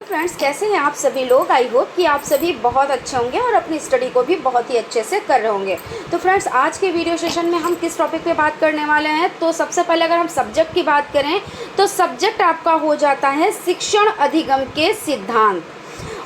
Friends, कैसे हैं आप सभी लोग। आई होप कि आप सभी बहुत अच्छे होंगे और अपनी स्टडी को भी बहुत ही अच्छे से कर रहे होंगे। तो फ्रेंड्स, आज के वीडियो सेशन में हम किस टॉपिक पे बात करने वाले हैं। तो सबसे पहले अगर हम सब्जेक्ट की बात करें तो सब्जेक्ट आपका हो जाता है शिक्षण अधिगम के सिद्धांत,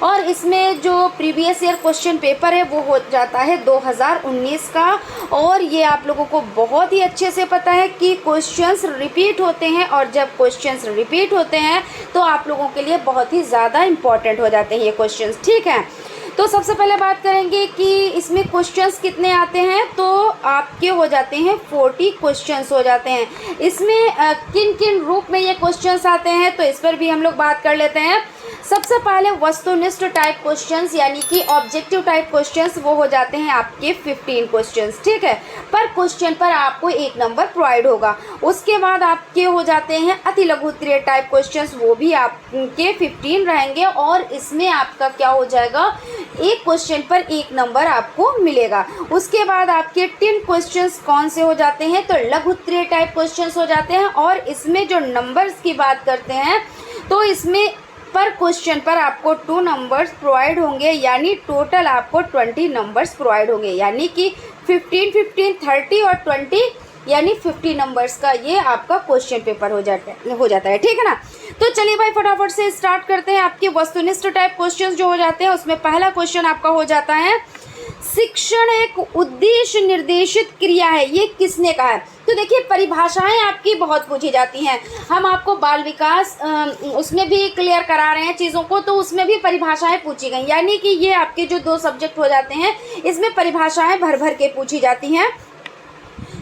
और इसमें जो प्रीवियस ईयर क्वेश्चन पेपर है वो हो जाता है 2019 का। और ये आप लोगों को बहुत ही अच्छे से पता है कि क्वेश्चंस रिपीट होते हैं, और जब क्वेश्चंस रिपीट होते हैं तो आप लोगों के लिए बहुत ही ज़्यादा इम्पॉर्टेंट हो जाते हैं ये क्वेश्चंस। ठीक है, तो सबसे पहले बात करेंगे कि इसमें क्वेश्चंस कितने आते हैं। तो आपके हो जाते हैं 40 क्वेश्चंस हो जाते हैं। इसमें किन किन रूप में ये क्वेश्चंस आते हैं तो इस पर भी हम लोग बात कर लेते हैं। सबसे पहले वस्तुनिष्ठ टाइप क्वेश्चंस यानी कि ऑब्जेक्टिव टाइप क्वेश्चंस, वो हो जाते हैं आपके 15 क्वेश्चंस। ठीक है, पर क्वेश्चन पर आपको 1 नंबर प्रोवाइड होगा। उसके बाद आपके हो जाते हैं अति लघु उत्तरीय टाइप क्वेश्चंस, वो भी आपके 15 रहेंगे, और इसमें आपका क्या हो जाएगा, एक क्वेश्चन पर 1 नंबर आपको मिलेगा। उसके बाद आपके 10 क्वेश्चंस कौन से हो जाते हैं तो लघु उत्तरीय टाइप क्वेश्चंस हो जाते हैं, और इसमें जो नंबर्स की बात करते हैं तो इसमें पर क्वेश्चन पर आपको 2 नंबर्स प्रोवाइड होंगे, यानी टोटल आपको 20 नंबर्स प्रोवाइड होंगे, यानी कि 15, 15, 30 और 20 यानी 50 नंबर्स का ये आपका क्वेश्चन पेपर हो जाता है। ठीक है ना। तो चलिए भाई फटाफट से स्टार्ट करते हैं। आपके वस्तुनिष्ठ टाइप क्वेश्चंस जो हो जाते हैं उसमें पहला क्वेश्चन आपका हो जाता है, शिक्षण एक उद्देश्य निर्देशित क्रिया है, ये किसने कहा है। तो देखिए, परिभाषाएं आपकी बहुत पूछी जाती हैं। हम आपको बाल विकास उसमें भी क्लियर करा रहे हैं चीज़ों को, तो उसमें भी परिभाषाएं पूछी गई, यानी कि ये आपके जो 2 सब्जेक्ट हो जाते हैं इसमें परिभाषाएं भर भर के पूछी जाती हैं।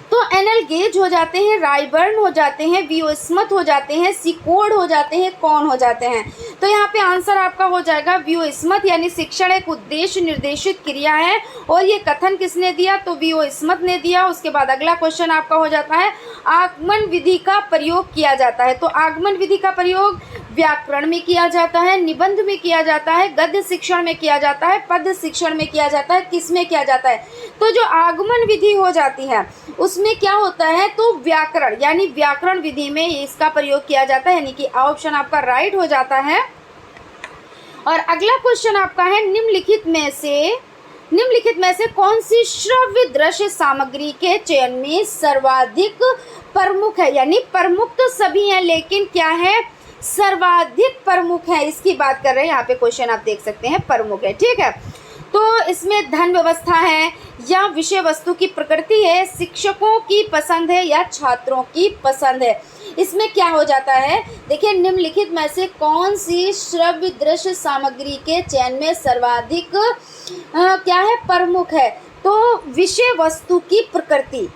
तो एनएल गेज हो जाते हैं, रायबर्न हो जाते हैं, वीओ स्मिथ हो जाते हैं, सिकोड हो जाते हैं, कौन हो जाते हैं। तो यहाँ पे आंसर आपका हो जाएगा वीओ स्मिथ, यानी शिक्षण एक उद्देश्य निर्देशित क्रिया है। और ये कथन किसने दिया तो वीओ स्मिथ ने दिया। उसके बाद अगला क्वेश्चन आपका हो जाता है, आगमन विधि का प्रयोग किया जाता है। तो आगमन विधि का प्रयोग व्याकरण में किया जाता है, निबंध में किया जाता है, गद्य शिक्षण में किया जाता है, पद्य शिक्षण में किया जाता है, किस में किया जाता है। तो जो आगमन विधि हो जाती है उसमें क्या होता है तो व्याकरण, यानी व्याकरण विधि में इसका प्रयोग किया जाता है, यानी कि ऑप्शन आपका राइट हो जाता है। और अगला क्वेश्चन आपका है, निम्नलिखित में से कौन सी श्रव्य दृश्य सामग्री के चयन में सर्वाधिक प्रमुख है, यानी प्रमुख तो सभी हैं लेकिन क्या है सर्वाधिक प्रमुख है, इसकी बात कर रहे हैं। यहाँ पे क्वेश्चन आप देख सकते हैं प्रमुख है। ठीक है, तो इसमें धन व्यवस्था है या विषय वस्तु की प्रकृति है, शिक्षकों की पसंद है या छात्रों की पसंद है। इसमें क्या हो जाता है, देखिए, निम्नलिखित में से कौन सी श्रव्य दृश्य सामग्री के चयन में सर्वाधिक क्या है प्रमुख है तो विषय वस्तु की प्रकृति,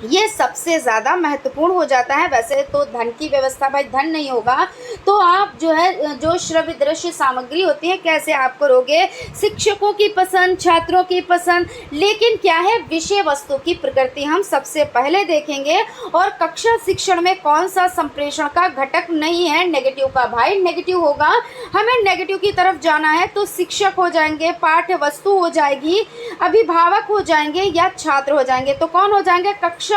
ये सबसे ज़्यादा महत्वपूर्ण हो जाता है। वैसे तो धन की व्यवस्था, भाई धन नहीं होगा तो आप जो है जो श्रव्य दृश्य सामग्री होती है कैसे आप करोगे, शिक्षकों की पसंद, छात्रों की पसंद, लेकिन क्या है विषय वस्तु की प्रकृति हम सबसे पहले देखेंगे। और कक्षा शिक्षण में कौन सा संप्रेषण का घटक नहीं है नेगेटिव का, भाई नेगेटिव होगा, हमें नेगेटिव की तरफ जाना है। तो शिक्षक हो जाएंगे, पाठ्य वस्तु हो जाएगी, अभिभावक हो जाएंगे या छात्र हो जाएंगे। तो कौन हो जाएंगे, कक्षा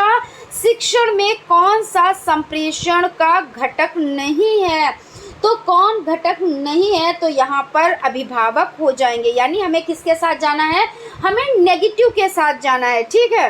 शिक्षण में कौन सा संप्रेषण का घटक नहीं है, तो कौन घटक नहीं है तो यहाँ पर अभिभावक हो जाएंगे, यानी हमें किसके साथ जाना है, हमें नेगेटिव के साथ जाना है। ठीक है,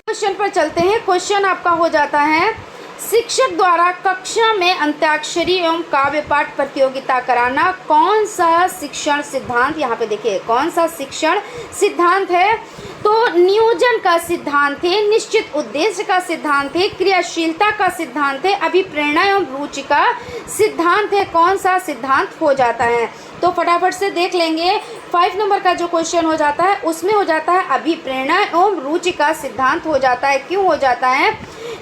क्वेश्चन पर चलते हैं। क्वेश्चन आपका हो जाता है, शिक्षक द्वारा कक्षा में अंत्याक्षरी एवं काव्य पाठ प्रतियोगिता कराना कौन सा शिक्षण सिद्धांत, यहाँ पे देखिए कौन सा शिक्षण सिद्धांत है। तो नियोजन का सिद्धांत है, निश्चित उद्देश्य का सिद्धांत है, क्रियाशीलता का सिद्धांत है, अभिप्रेरणा एवं रुचि का सिद्धांत है। कौन सा सिद्धांत हो जाता है तो फटाफट से देख लेंगे। 5 नंबर का जो क्वेश्चन हो जाता है उसमें हो जाता है अभिप्रेरणा एवं रुचि का सिद्धांत हो जाता है। क्यों हो जाता है,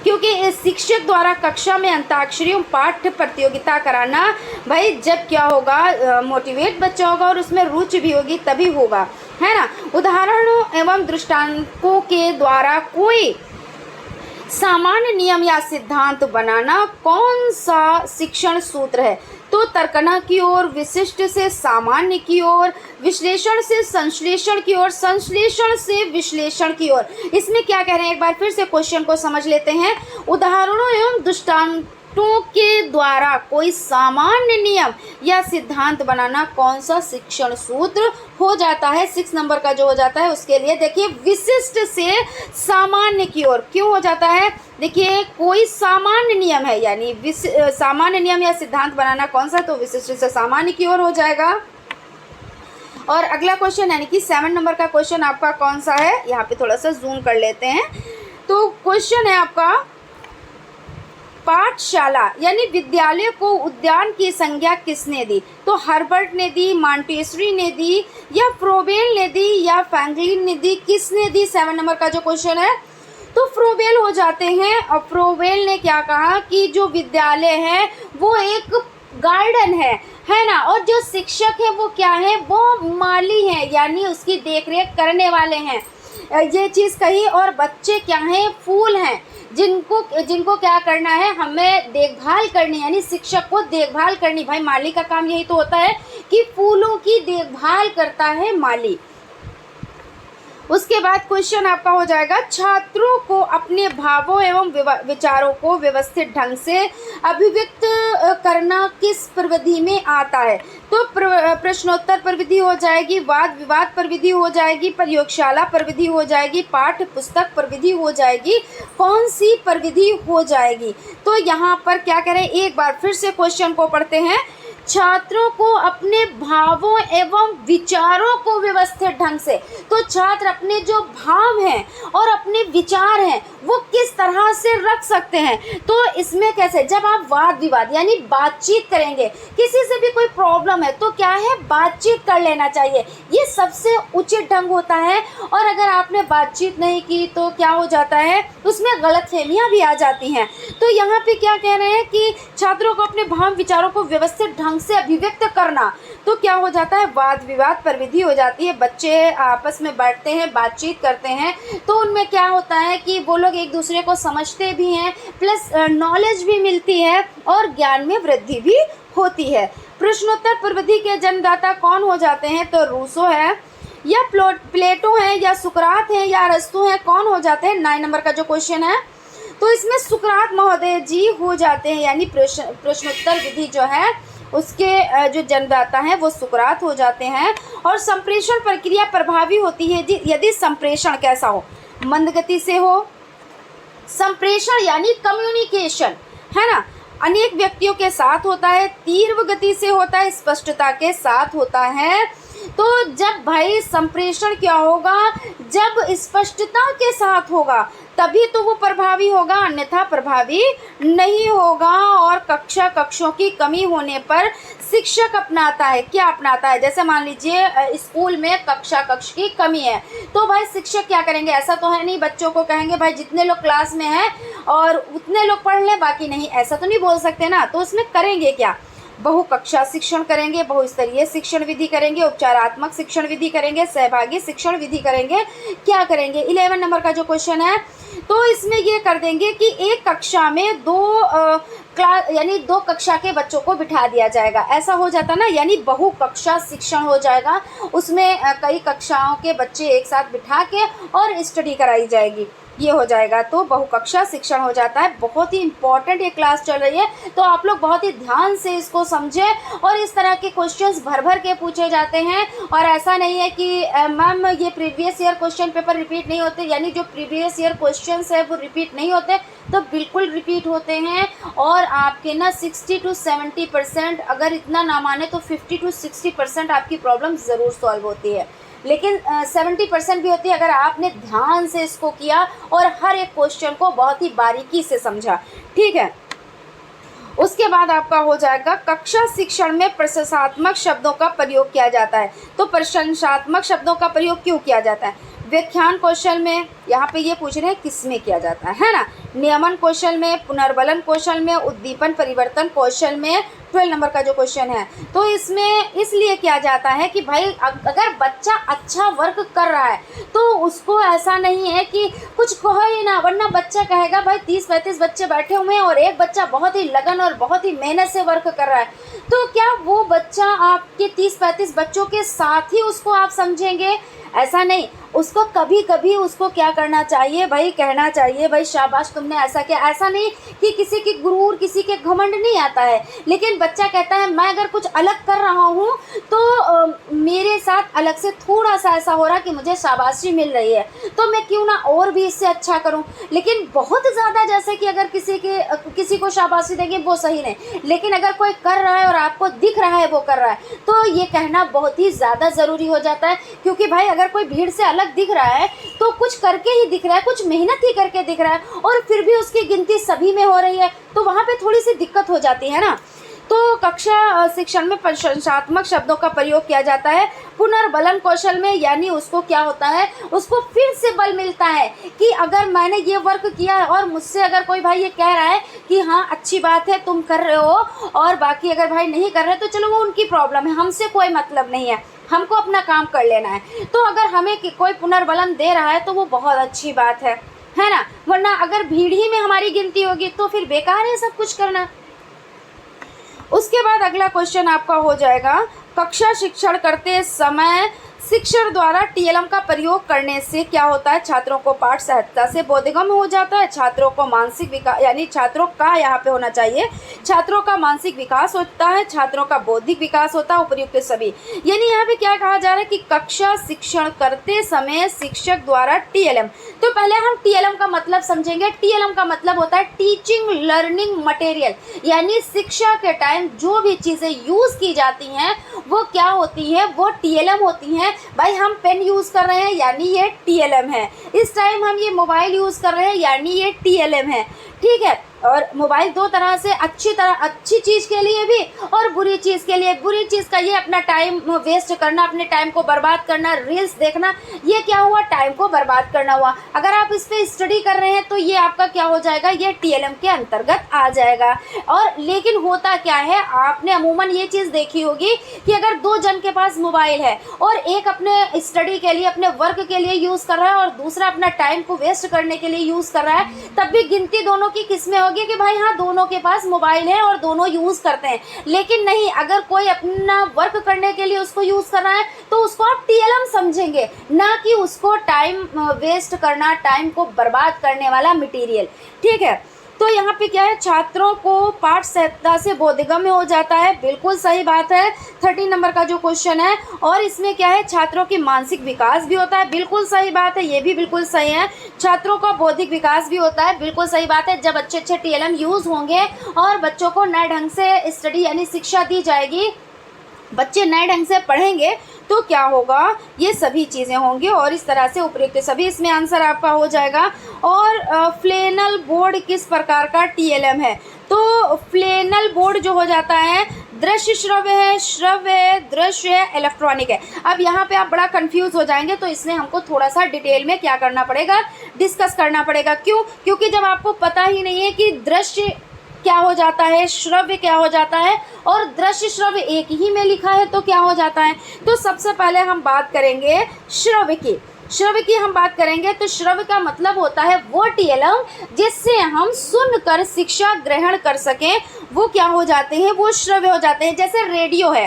क्योंकि इस शिक्षक द्वारा कक्षा में अंताक्षरी एवं पाठ्य प्रतियोगिता कराना, भाई जब क्या होगा मोटिवेट बच्चा होगा और उसमें रुचि भी होगी तभी होगा, है ना। उदाहरणों एवं दृष्टांतों के द्वारा कोई सामान्य नियम या सिद्धांत बनाना कौन सा शिक्षण सूत्र है तो तर्कना की ओर, विशिष्ट से सामान्य की ओर, विश्लेषण से संश्लेषण की ओर, संश्लेषण से विश्लेषण की ओर। इसमें क्या कह रहे हैं, एक बार फिर से क्वेश्चन को समझ लेते हैं। उदाहरणों एवं दृष्टांत छात्रों के द्वारा कोई सामान्य नियम या सिद्धांत बनाना कौन सा शिक्षण सूत्र हो जाता है? 6 नंबर का जो हो जाता है उसके लिए देखिए, विशिष्ट से सामान्य की ओर। क्यों हो जाता है? देखिए, कोई सामान्य नियम है, यानी सामान्य नियम या सिद्धांत बनाना कौन सा, तो विशिष्ट से सामान्य की ओर हो जाएगा। और अगला क्वेश्चन यानी कि 7 नंबर का क्वेश्चन आपका कौन सा है, यहाँ पे थोड़ा सा जूम कर लेते हैं। तो क्वेश्चन है आपका, पाठशाला यानी विद्यालय को उद्यान की संज्ञा किसने दी? तो हर्बर्ट ने दी, मॉन्टेसरी ने दी, या फ्रोबेल ने दी, या फ्रैंकलिन ने दी? किसने दी? 7 नंबर का जो क्वेश्चन है तो फ्रोबेल हो जाते हैं। और फ्रोबेल ने क्या कहा कि जो विद्यालय है वो एक गार्डन है ना, और जो शिक्षक है वो क्या है, वो माली हैं, यानी उसकी देखरेख करने वाले हैं, ये चीज़ कही। और बच्चे क्या हैं, फूल हैं, जिनको क्या करना है, हमें देखभाल करनी, यानी शिक्षक को देखभाल करनी। भाई माली का काम यही तो होता है कि फूलों की देखभाल करता है माली। उसके बाद क्वेश्चन आपका हो जाएगा, छात्रों को अपने भावों एवं विचारों को व्यवस्थित ढंग से अभिव्यक्त करना किस प्रविधि में आता है? तो प्रश्नोत्तर प्रविधि हो जाएगी, वाद विवाद प्रविधि हो जाएगी, प्रयोगशाला प्रविधि हो जाएगी, पाठ्य पुस्तक प्रविधि हो जाएगी, कौन सी प्रविधि हो जाएगी? तो यहाँ पर क्या करें, एक बार फिर से क्वेश्चन को पढ़ते हैं। छात्रों को अपने भावों एवं विचारों को व्यवस्थित ढंग से, तो छात्र अपने जो भाव हैं और अपने विचार हैं वो किस तरह से रख सकते हैं? तो इसमें कैसे, जब आप वाद विवाद यानी बातचीत करेंगे, किसी से भी कोई प्रॉब्लम है तो क्या है, बातचीत कर लेना चाहिए, ये सबसे उचित ढंग होता है। और अगर आपने बातचीत नहीं की तो क्या हो जाता है, उसमें गलतफहमियां भी आ जाती हैं। तो यहाँ पे क्या कह रहे हैं कि छात्रों को अपने भाव विचारों को व्यवस्थित ढंग से अभिव्यक्त करना, तो क्या हो जाता है, वाद विवाद प्रविधि हो जाती है। बच्चे आपस में बैठते हैं, बातचीत करते हैं, तो उनमें क्या होता है कि वो लोग एक दूसरे को समझते भी हैं, प्लस नॉलेज भी मिलती है और ज्ञान में वृद्धि भी होती है। प्रश्नोत्तर प्रविधि के जन्मदाता कौन हो जाते हैं? तो रूसो है, या प्लेटो है, या सुकरात है, या अरस्तु है, कौन हो जाते हैं? 9 नंबर का जो क्वेश्चन है तो इसमें सुकरात महोदय जी हो जाते हैं, यानी प्रश्नोत्तर विधि जो है उसके जो जन्मदाता हैं वो सुकरात हो जाते हैं। और संप्रेषण प्रक्रिया प्रभावी होती है यदि संप्रेषण कैसा हो, मंद गति से हो। संप्रेषण यानी कम्युनिकेशन, है ना, अनेक व्यक्तियों के साथ होता है, तीव्र गति से होता है, स्पष्टता के साथ होता है। तो जब भाई संप्रेषण क्या होगा, जब स्पष्टता के साथ होगा तभी तो वो प्रभावी होगा, अन्यथा प्रभावी नहीं होगा। और कक्षों की कमी होने पर शिक्षक अपनाता है, क्या अपनाता है, जैसे मान लीजिए स्कूल में कक्ष की कमी है तो भाई शिक्षक क्या करेंगे, ऐसा तो है नहीं बच्चों को कहेंगे भाई जितने लोग क्लास में हैं और उतने लोग पढ़ लें बाकी नहीं, ऐसा तो नहीं बोल सकते ना। तो उसमें करेंगे क्या, बहुकक्षा शिक्षण करेंगे, बहुस्तरीय शिक्षण विधि करेंगे, उपचारात्मक शिक्षण विधि करेंगे, सहभागी शिक्षण विधि करेंगे, क्या करेंगे। 11 नंबर का जो क्वेश्चन है तो इसमें ये कर देंगे कि एक कक्षा में दो कक्षा के बच्चों को बिठा दिया जाएगा, ऐसा हो जाता ना, यानी बहुकक्षा शिक्षण हो जाएगा। उसमें कई कक्षाओं के बच्चे एक साथ बिठा के और स्टडी कराई जाएगी, ये हो जाएगा। तो बहुकक्षा शिक्षण हो जाता है। बहुत ही इंपॉर्टेंट ये क्लास चल रही है तो आप लोग बहुत ही ध्यान से इसको समझें। और इस तरह के क्वेश्चंस भर के पूछे जाते हैं और ऐसा नहीं है कि मैम ये previous year question paper repeat नहीं होते, यानी जो प्रीवियस ईयर क्वेश्चंस है वो रिपीट नहीं होते, तो बिल्कुल रिपीट होते हैं। और आपके ना 60 to 70%, अगर इतना ना माने तो 50 to 60% आपकी प्रॉब्लम ज़रूर सॉल्व होती है, लेकिन 70% भी होती है अगर आपने ध्यान से इसको किया और हर एक क्वेश्चन को बहुत ही बारीकी से समझा, ठीक है। उसके बाद आपका हो जाएगा कक्षा शिक्षण में प्रशंसात्मक शब्दों का प्रयोग किया जाता है। तो प्रशंसात्मक शब्दों का प्रयोग क्यों किया जाता है? व्याख्यान कौशल में, यहाँ पे ये पूछ रहे हैं किस में किया जाता है ना, नियमन कौशल में, पुनर्बलन कौशल में, उद्दीपन परिवर्तन कौशल में। 12 नंबर का जो क्वेश्चन है तो इसमें इसलिए किया जाता है कि भाई अगर बच्चा अच्छा वर्क कर रहा है तो उसको ऐसा नहीं है कि कुछ कहो ही ना, वरना बच्चा कहेगा भाई 30-35 बच्चे बैठे हुए हैं और एक बच्चा बहुत ही लगन और बहुत ही मेहनत से वर्क कर रहा है, तो क्या वो बच्चा आपके 30-35 बच्चों के साथ ही उसको आप समझेंगे? ऐसा नहीं, उसको कभी कभी उसको क्या करना चाहिए भाई, कहना चाहिए भाई शाबाश तुमने ऐसा किया। ऐसा नहीं कि किसी की गुरूर, किसी के घमंड नहीं आता है, लेकिन बच्चा कहता है मैं अगर कुछ अलग कर रहा हूँ तो मेरे साथ अलग से थोड़ा सा ऐसा हो रहा कि मुझे शाबाशी मिल रही है, तो मैं क्यों ना और भी इससे अच्छा करूँ। लेकिन बहुत ज़्यादा जैसे कि अगर किसी को शाबाशी देंगे वो सही नहीं, लेकिन अगर कोई कर रहा है और आपको दिख रहा है वो कर रहा है तो ये कहना बहुत ही ज़्यादा ज़रूरी हो जाता है। क्योंकि भाई अगर कोई भीड़ से अलग दिख रहा है तो कुछ करके ही दिख रहा है, कुछ मेहनत ही करके दिख रहा है, और फिर भी उसकी गिनती सभी में हो रही है, तो वहाँ पे थोड़ी सी दिक्कत हो जाती है ना। तो कक्षा शिक्षण में प्रशंसात्मक शब्दों का प्रयोग किया जाता है पुनर्बलन कौशल में, यानी उसको क्या होता है, उसको फिर से बल मिलता है कि अगर मैंने ये वर्क किया है और मुझसे अगर कोई भाई ये कह रहा है कि हाँ अच्छी बात है तुम कर रहे हो, और बाकी अगर भाई नहीं कर रहे तो चलो वो उनकी प्रॉब्लम है, हमसे कोई मतलब नहीं है, हमको अपना काम कर लेना है। तो अगर हमें कोई पुनर्बलन दे रहा है तो वो बहुत अच्छी बात है ना। वरना अगर भीड़ ही में हमारी गिनती होगी तो फिर बेकार है सब कुछ करना। उसके बाद अगला क्वेश्चन आपका हो जाएगा, कक्षा शिक्षण करते समय शिक्षक द्वारा टीएलएम का प्रयोग करने से क्या होता है, छात्रों को पाठ सहजता से बोधगम्य हो जाता है, छात्रों को मानसिक विकास, यानी छात्रों का यहाँ पे होना चाहिए, छात्रों का मानसिक विकास होता है, छात्रों का बौद्धिक विकास होता है, उपयुक्त सभी। यानी यहाँ पे क्या कहा जा रहा है कि कक्षा शिक्षण करते समय शिक्षक द्वारा टीएलएम, तो पहले हम टीएलएम का मतलब समझेंगे। टीएलएम का मतलब होता है टीचिंग लर्निंग मटेरियल, यानी शिक्षा के टाइम जो भी चीज़ें यूज़ की जाती हैं वो क्या होती है, वो टीएलएम होती हैं। भाई हम पेन यूज़ कर रहे हैं यानी ये टीएलएम है, इस टाइम हम ये मोबाइल यूज़ कर रहे हैं यानी ये टीएलएम है, ठीक है। और मोबाइल दो तरह से, अच्छी चीज़ के लिए भी और बुरी चीज़ के लिए। बुरी चीज़ का ये अपना टाइम वेस्ट करना, अपने टाइम को बर्बाद करना, रील्स देखना, ये क्या हुआ, टाइम को बर्बाद करना हुआ। अगर आप इस पर स्टडी कर रहे हैं तो ये आपका क्या हो जाएगा, ये टीएलएम के अंतर्गत आ जाएगा। और लेकिन होता क्या है, आपने अमूमन ये चीज़ देखी होगी कि अगर दो जन के पास मोबाइल है और एक अपने स्टडी के लिए, अपने वर्क के लिए यूज़ कर रहा है और दूसरा अपना टाइम को वेस्ट करने के लिए यूज़ कर रहा है, तब भी गिनती दोनों की किसमें होगी कि भाई हाँ दोनों के पास मोबाइल है और दोनों यूज़ करते हैं। लेकिन नहीं, अगर कोई अपना वर्क करने के लिए उसको यूज़ कर रहा है तो उसको आप टीएलएम समझेंगे, ना कि उसको टाइम वेस्ट करना, टाइम को बर्बाद करने वाला मटेरियल, ठीक है। तो यहाँ पे क्या है, छात्रों को पाठ सहजता से बोधगम्य हो जाता है, बिल्कुल सही बात है। 13 नंबर का जो क्वेश्चन है, और इसमें क्या है, छात्रों की मानसिक विकास भी होता है, बिल्कुल सही बात है, ये भी बिल्कुल सही है। छात्रों का बौद्धिक विकास भी होता है, बिल्कुल सही बात है। जब अच्छे टीएलएम यूज़ होंगे और बच्चों को नए ढंग से स्टडी यानी शिक्षा दी जाएगी, बच्चे नए ढंग से पढ़ेंगे तो क्या होगा, ये सभी चीज़ें होंगी और इस तरह से उपयुक्त सभी, इसमें आंसर आपका हो जाएगा। और फ्लैनल बोर्ड किस प्रकार का टीएलएम है, तो फ्लैनल बोर्ड जो हो जाता है दृश्य श्रव्य है, श्रव्य है, दृश्य है, इलेक्ट्रॉनिक है। अब यहाँ पे आप बड़ा कंफ्यूज हो जाएंगे, तो इसमें हमको थोड़ा सा डिटेल में क्या करना पड़ेगा, डिस्कस करना पड़ेगा। क्यों, क्योंकि जब आपको पता ही नहीं है कि दृश्य क्या हो जाता है, श्रव्य क्या हो जाता है, और दृश्य श्रव्य एक ही में लिखा है तो क्या हो जाता है। तो सबसे पहले हम बात करेंगे श्रव्य की। श्रव्य की हम बात करेंगे तो श्रव्य का मतलब होता है वो टीएलएम जिससे हम सुनकर शिक्षा ग्रहण कर सकें, वो क्या हो जाते हैं, वो श्रव्य हो जाते हैं। जैसे रेडियो है,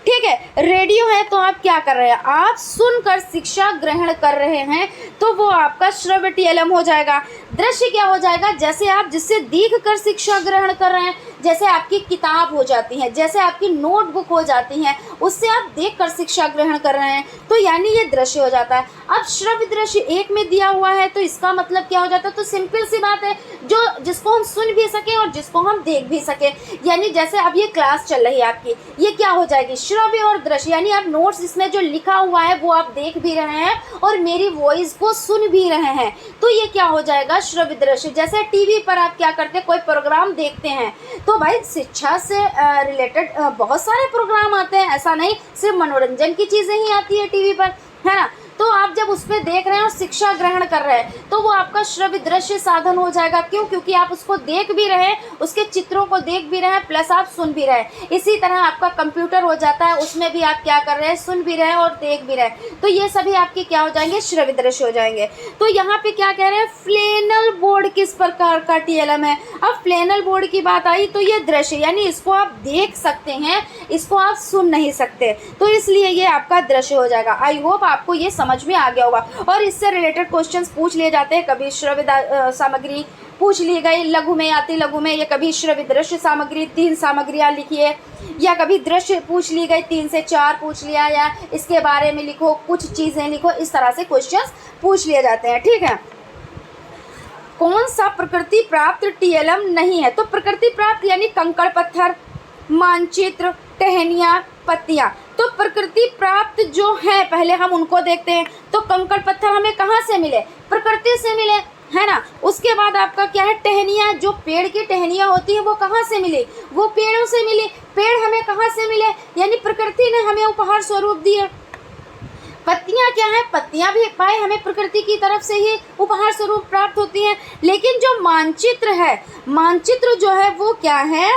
ठीक है, रेडियो है तो आप क्या कर रहे हैं, आप सुनकर शिक्षा ग्रहण कर रहे हैं, तो वो आपका श्रव्य टीएलएम हो जाएगा। दृश्य क्या हो जाएगा, जैसे आप जिससे देख कर शिक्षा ग्रहण कर रहे हैं, जैसे आपकी किताब हो जाती है, जैसे आपकी नोटबुक हो जाती है, उससे आप देख कर शिक्षा ग्रहण कर रहे हैं, तो यानी ये दृश्य हो जाता है। अब श्रव्य दृश्य एक में दिया हुआ है तो इसका मतलब क्या हो जाता है, तो सिंपल सी बात है, जो जिसको हम सुन भी सके और जिसको हम देख भी सके। यानी जैसे अब ये क्लास चल रही है आपकी, ये क्या हो जाएगी, श्रव्य और दृश्य, यानी आप नोट्स इसमें जो लिखा हुआ है वो आप देख भी रहे हैं और मेरी वॉइस को सुन भी रहे हैं, तो ये क्या हो जाएगा, श्रव्य दृश्य। जैसे टीवी पर आप क्या करते हैं, कोई प्रोग्राम देखते हैं तो भाई शिक्षा से रिलेटेड बहुत सारे प्रोग्राम आते हैं, ऐसा नहीं सिर्फ मनोरंजन की चीज़ें ही आती है टीवी पर, है ना। तो आप जब उस पर देख रहे हैं और शिक्षा ग्रहण कर रहे हैं तो वो आपका श्रव्य दृश्य साधन हो जाएगा। क्यों, क्योंकि आप उसको देख भी रहे हैं, उसके चित्रों को देख भी रहे हैं, प्लस आप सुन भी रहे हैं। इसी तरह आपका कंप्यूटर हो जाता है, उसमें भी आप क्या कर रहे हैं, सुन भी रहे हैं और देख भी रहे हैं, तो ये सभी आपके क्या हो जाएंगे, श्रव्य दृश्य हो जाएंगे। तो यहाँ पे क्या कह रहे हैं, फ्लैनल बोर्ड किस प्रकार का टीएलएम है। अब फ्लैनल बोर्ड की बात आई तो ये दृश्य, यानी इसको आप देख सकते हैं, इसको आप सुन नहीं सकते, तो इसलिए ये आपका दृश्य हो जाएगा। आई होप आपको ये समझ में आ गया होगा। और इससे रिलेटेड क्वेश्चंस पूछ लिए जाते हैं, कभी श्रव्य सामग्री पूछ ली गई, लघु में आती लघु में, या कभी श्रव्य दृश्य सामग्री 3 सामग्रियाँ लिखिए, या कभी दृश्य पूछ ली गई 3 से 4 पूछ लिया, या इसके बारे में लिखो, कुछ चीज़ें लिखो, इस तरह से क्वेश्चंस पूछ लिए जाते हैं। ठीक है, कौन सा प्रकृति प्राप्त टीएलएम नहीं है? तो प्रकृति प्राप्त यानी कंकड़ पत्थर, मानचित्र, टहनियाँ, पत्तियाँ। तो प्रकृति प्राप्त जो है पहले हम उनको देखते हैं। तो कंकड़ पत्थर हमें कहाँ से मिले? प्रकृति से मिले, है ना। उसके बाद आपका क्या है? टहनियाँ, जो पेड़ की टहनियाँ होती हैं वो कहाँ से मिली? वो पेड़ों से मिली। पेड़ हमें कहाँ से मिले? यानी प्रकृति ने हमें उपहार स्वरूप दिए। पत्तियाँ क्या है? पत्तियाँ भी पाए हमें प्रकृति की तरफ से ही उपहार स्वरूप प्राप्त होती हैं। लेकिन जो मानचित्र है, मानचित्र जो है वो क्या है?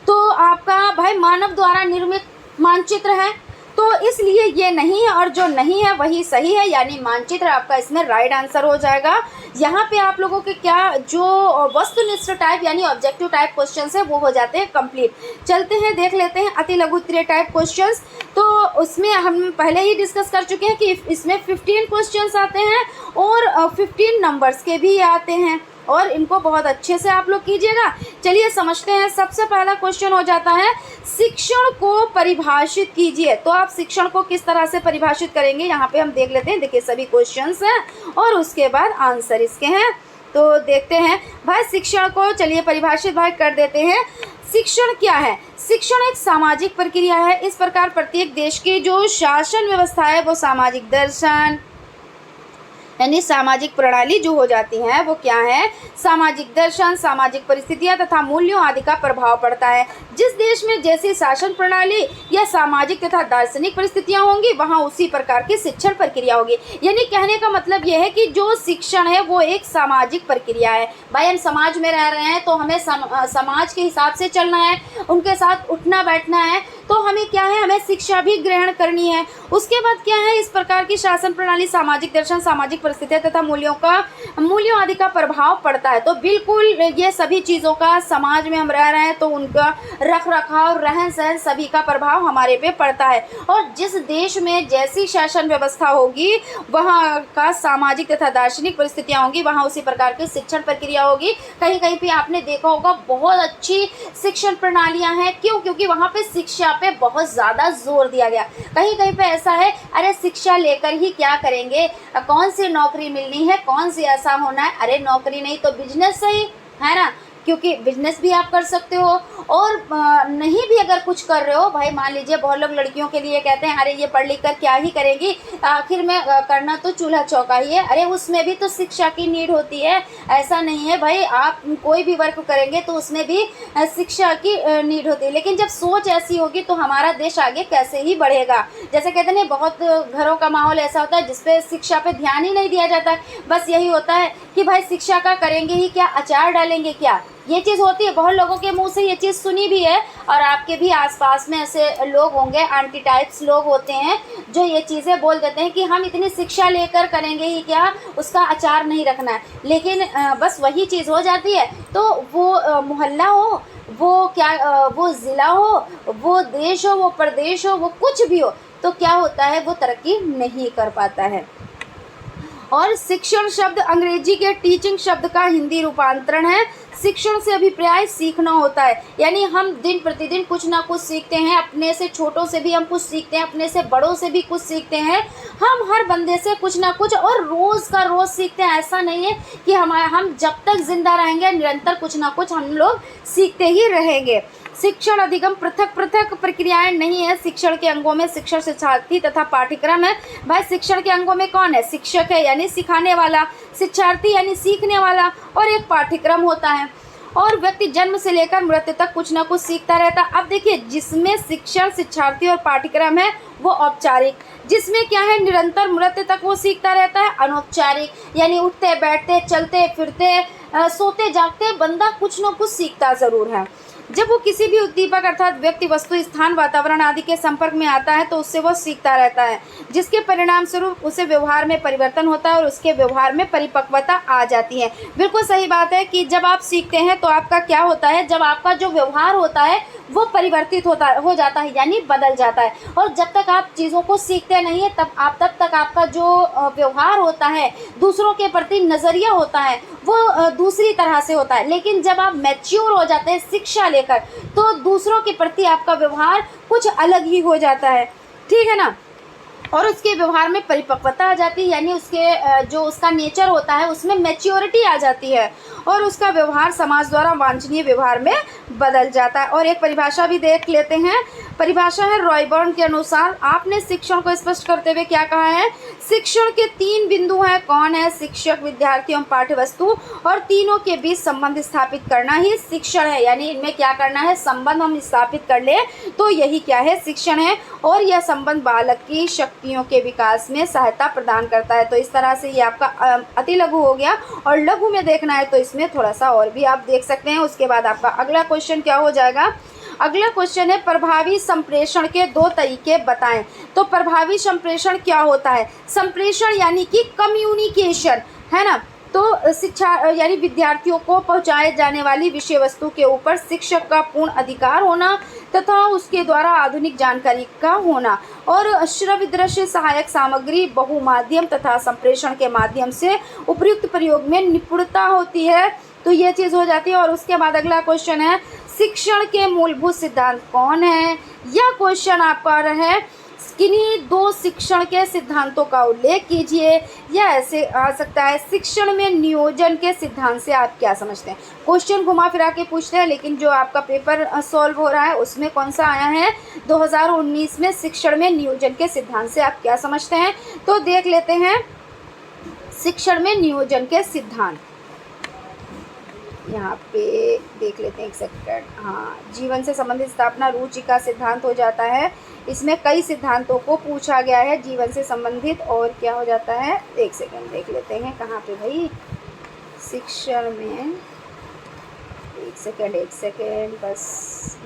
तो आपका भाई मानव द्वारा निर्मित मानचित्र है, तो इसलिए ये नहीं है, और जो नहीं है वही सही है, यानी मानचित्र आपका इसमें राइट आंसर हो जाएगा। यहाँ पे आप लोगों के क्या जो वस्तुनिष्ठ टाइप यानी ऑब्जेक्टिव टाइप क्वेश्चंस है वो हो जाते हैं कंप्लीट। चलते हैं, देख लेते हैं अति लघु उत्तरीय टाइप क्वेश्चंस। तो उसमें हम पहले ही डिस्कस कर चुके हैं कि इसमें 15 क्वेश्चंस आते हैं और 15 नंबर्स के भी आते हैं, और इनको बहुत अच्छे से आप लोग कीजिएगा। चलिए समझते हैं। सबसे पहला क्वेश्चन हो जाता है, शिक्षण को परिभाषित कीजिए। तो आप शिक्षण को किस तरह से परिभाषित करेंगे यहाँ पे हम देख लेते हैं। देखिए सभी क्वेश्चंस हैं और उसके बाद आंसर इसके हैं। तो देखते हैं भाई शिक्षण को, चलिए परिभाषित भाई कर देते हैं। शिक्षण क्या है? शिक्षण एक सामाजिक प्रक्रिया है। इस प्रकार प्रत्येक देश की जो शासन व्यवस्था है वो सामाजिक दर्शन यानी सामाजिक प्रणाली जो हो जाती है वो क्या है? सामाजिक दर्शन, सामाजिक परिस्थितियां तथा मूल्यों आदि का प्रभाव पड़ता है। जिस देश में जैसी शासन प्रणाली या सामाजिक तथा दार्शनिक परिस्थितियां होंगी वहां उसी प्रकार की शिक्षण प्रक्रिया होगी। यानी कहने का मतलब यह है कि जो शिक्षण है वो एक सामाजिक प्रक्रिया है। भाई हम समाज में रह रहे हैं तो हमें समाज के हिसाब से चलना है, उनके साथ उठना बैठना है, तो हमें क्या है? हमें शिक्षा भी ग्रहण करनी है। उसके बाद क्या है? इस प्रकार की शासन प्रणाली, सामाजिक दर्शन, सामाजिक परिस्थितियां तथा मूल्यों आदि का प्रभाव पड़ता है। तो बिल्कुल ये सभी चीज़ों का समाज में हम रह रहे हैं तो उनका रख रखाव, रहन सहन सभी का प्रभाव हमारे पे पड़ता है। और जिस देश में जैसी शासन व्यवस्था होगी वहाँ का सामाजिक तथा दार्शनिक परिस्थितियाँ होंगी वहाँ उसी प्रकार की शिक्षण प्रक्रिया होगी। कहीं कहीं पे आपने देखा होगा बहुत अच्छी शिक्षण प्रणालियाँ हैं। क्यों? क्योंकि वहाँ पे शिक्षा पे बहुत ज़्यादा जोर दिया गया। कहीं कहीं पे ऐसा है, अरे शिक्षा लेकर ही क्या करेंगे, कौन सी नौकरी मिलनी है, कौन सी ऐसा होना है, अरे नौकरी नहीं तो बिजनेस सही है ना, क्योंकि बिजनेस भी आप कर सकते हो। और नहीं भी अगर कुछ कर रहे हो, भाई मान लीजिए बहुत लोग लड़कियों के लिए कहते हैं अरे ये पढ़ लिख कर क्या ही करेंगी, आखिर में करना तो चूल्हा चौका ही है। अरे उसमें भी तो शिक्षा की नीड होती है। ऐसा नहीं है भाई आप कोई भी वर्क करेंगे तो उसमें भी शिक्षा की नीड होती है। लेकिन जब सोच ऐसी होगी तो हमारा देश आगे कैसे ही बढ़ेगा। जैसे कहते हैं बहुत घरों का माहौल ऐसा होता है जिसपे शिक्षा पे ध्यान ही नहीं दिया जाता। बस यही होता है कि भाई शिक्षा का करेंगे ही क्या, अचार डालेंगे क्या, ये चीज़ होती है। बहुत लोगों के मुंह से ये चीज़ सुनी भी है, और आपके भी आसपास में ऐसे लोग होंगे, एंटी टाइप्स लोग होते हैं जो ये चीज़ें बोल देते हैं कि हम इतनी शिक्षा लेकर करेंगे ही क्या, उसका अचार नहीं रखना है। लेकिन बस वही चीज़ हो जाती है। तो वो मोहल्ला हो, वो क्या वो ज़िला हो, वो देश हो, वो प्रदेश हो, वो कुछ भी हो, तो क्या होता है वो तरक्की नहीं कर पाता है। और शिक्षण शब्द अंग्रेजी के टीचिंग शब्द का हिंदी रूपांतरण है। शिक्षण से अभिप्राय सीखना होता है, यानी हम दिन प्रतिदिन कुछ ना कुछ सीखते हैं। अपने से छोटों से भी हम कुछ सीखते हैं, अपने से बड़ों से भी कुछ सीखते हैं। हम हर बंदे से कुछ ना कुछ और रोज़ का रोज़ सीखते हैं। ऐसा नहीं है कि हम जब तक जिंदा रहेंगे निरंतर कुछ ना कुछ हम लोग सीखते ही रहेंगे। शिक्षण अधिगम पृथक पृथक प्रक्रियाएं नहीं है। शिक्षण के अंगों में शिक्षण, शिक्षार्थी तथा पाठ्यक्रम है। भाई शिक्षण के अंगों में कौन है? शिक्षक है यानी सिखाने वाला, शिक्षार्थी यानी सीखने वाला, और एक पाठ्यक्रम होता है। और व्यक्ति जन्म से लेकर मृत्यु तक कुछ ना कुछ सीखता रहता है। अब देखिए जिसमें शिक्षण, शिक्षार्थी और पाठ्यक्रम है वो औपचारिक, जिसमें क्या है निरंतर मृत्यु तक वो सीखता रहता है अनौपचारिक, यानी उठते बैठते चलते फिरते सोते जागते बंदा कुछ ना कुछ सीखता ज़रूर है। जब वो किसी भी उद्दीपक अर्थात व्यक्ति, वस्तु, स्थान, वातावरण आदि के संपर्क में आता है तो उससे वो सीखता रहता है, जिसके परिणाम स्वरूप उसे व्यवहार में परिवर्तन होता है और उसके व्यवहार में परिपक्वता आ जाती है। बिल्कुल सही बात है कि जब आप सीखते हैं तो आपका क्या होता है, जब आपका जो व्यवहार होता है वो परिवर्तित हो जाता है, यानी बदल जाता है। और जब तक आप चीज़ों को सीखते नहीं है तब तक आपका जो व्यवहार होता है, दूसरों के प्रति नज़रिया होता है, वो दूसरी तरह से होता है। लेकिन जब आप मैच्योर हो जाते हैं शिक्षा लेकर, तो दूसरों के प्रति आपका व्यवहार कुछ अलग ही हो जाता है, ठीक है ना। और उसके व्यवहार में परिपक्वता आ जाती है, यानी उसके जो उसका नेचर होता है उसमें मैच्योरिटी आ जाती है, और उसका व्यवहार समाज द्वारा वांछनीय व्यवहार में बदल जाता है। और एक परिभाषा भी देख लेते हैं। परिभाषा है रॉयबर्न के अनुसार। आपने शिक्षण को स्पष्ट करते हुए क्या कहा है? शिक्षण के 3 बिंदु हैं। कौन है? शिक्षक, विद्यार्थी एवं पाठ्य वस्तु, और तीनों के बीच संबंध स्थापित करना ही शिक्षण है। यानी इनमें क्या करना है? संबंध हम स्थापित कर ले तो यही क्या है? शिक्षण है। और यह संबंध बालक की शक्तियों के विकास में सहायता प्रदान करता है। तो इस तरह से ये आपका अति लघु हो गया। और लघु में देखना है तो इसमें थोड़ा सा और भी आप देख सकते हैं। उसके बाद आपका अगला क्वेश्चन क्या हो जाएगा? अगला क्वेश्चन है प्रभावी संप्रेषण के 2 तरीके बताएं। तो प्रभावी संप्रेषण क्या होता है? संप्रेषण यानी कि कम्युनिकेशन, है ना। तो शिक्षा यानी विद्यार्थियों को पहुंचाए जाने वाली विषय वस्तु के ऊपर शिक्षक का पूर्ण अधिकार होना तथा उसके द्वारा आधुनिक जानकारी का होना, और श्रव्य दृश्य सहायक सामग्री बहुमाध्यम तथा संप्रेषण के माध्यम से उपयुक्त प्रयोग में निपुणता होती है। तो ये चीज़ हो जाती है। और उसके बाद अगला क्वेश्चन है शिक्षण के मूलभूत सिद्धांत कौन है? यह क्वेश्चन आपका है किन्हीं 2 शिक्षण के सिद्धांतों का उल्लेख कीजिए। या ऐसे आ सकता है शिक्षण में नियोजन के सिद्धांत से आप क्या समझते हैं? क्वेश्चन घुमा फिरा के पूछते हैं, लेकिन जो आपका पेपर सॉल्व हो रहा है उसमें कौन सा आया है? 2019 में शिक्षण में नियोजन के सिद्धांत से आप क्या समझते हैं? तो देख लेते हैं शिक्षण में नियोजन के सिद्धांत। यहाँ पे देख लेते हैं, एक सेकंड। हाँ, जीवन से संबंधित स्थापना रुचि का सिद्धांत हो जाता है। इसमें कई सिद्धांतों को पूछा गया है जीवन से संबंधित। और क्या हो जाता है? एक सेकंड देख लेते हैं कहाँ पे भाई? शिक्षण में एक सेकंड बस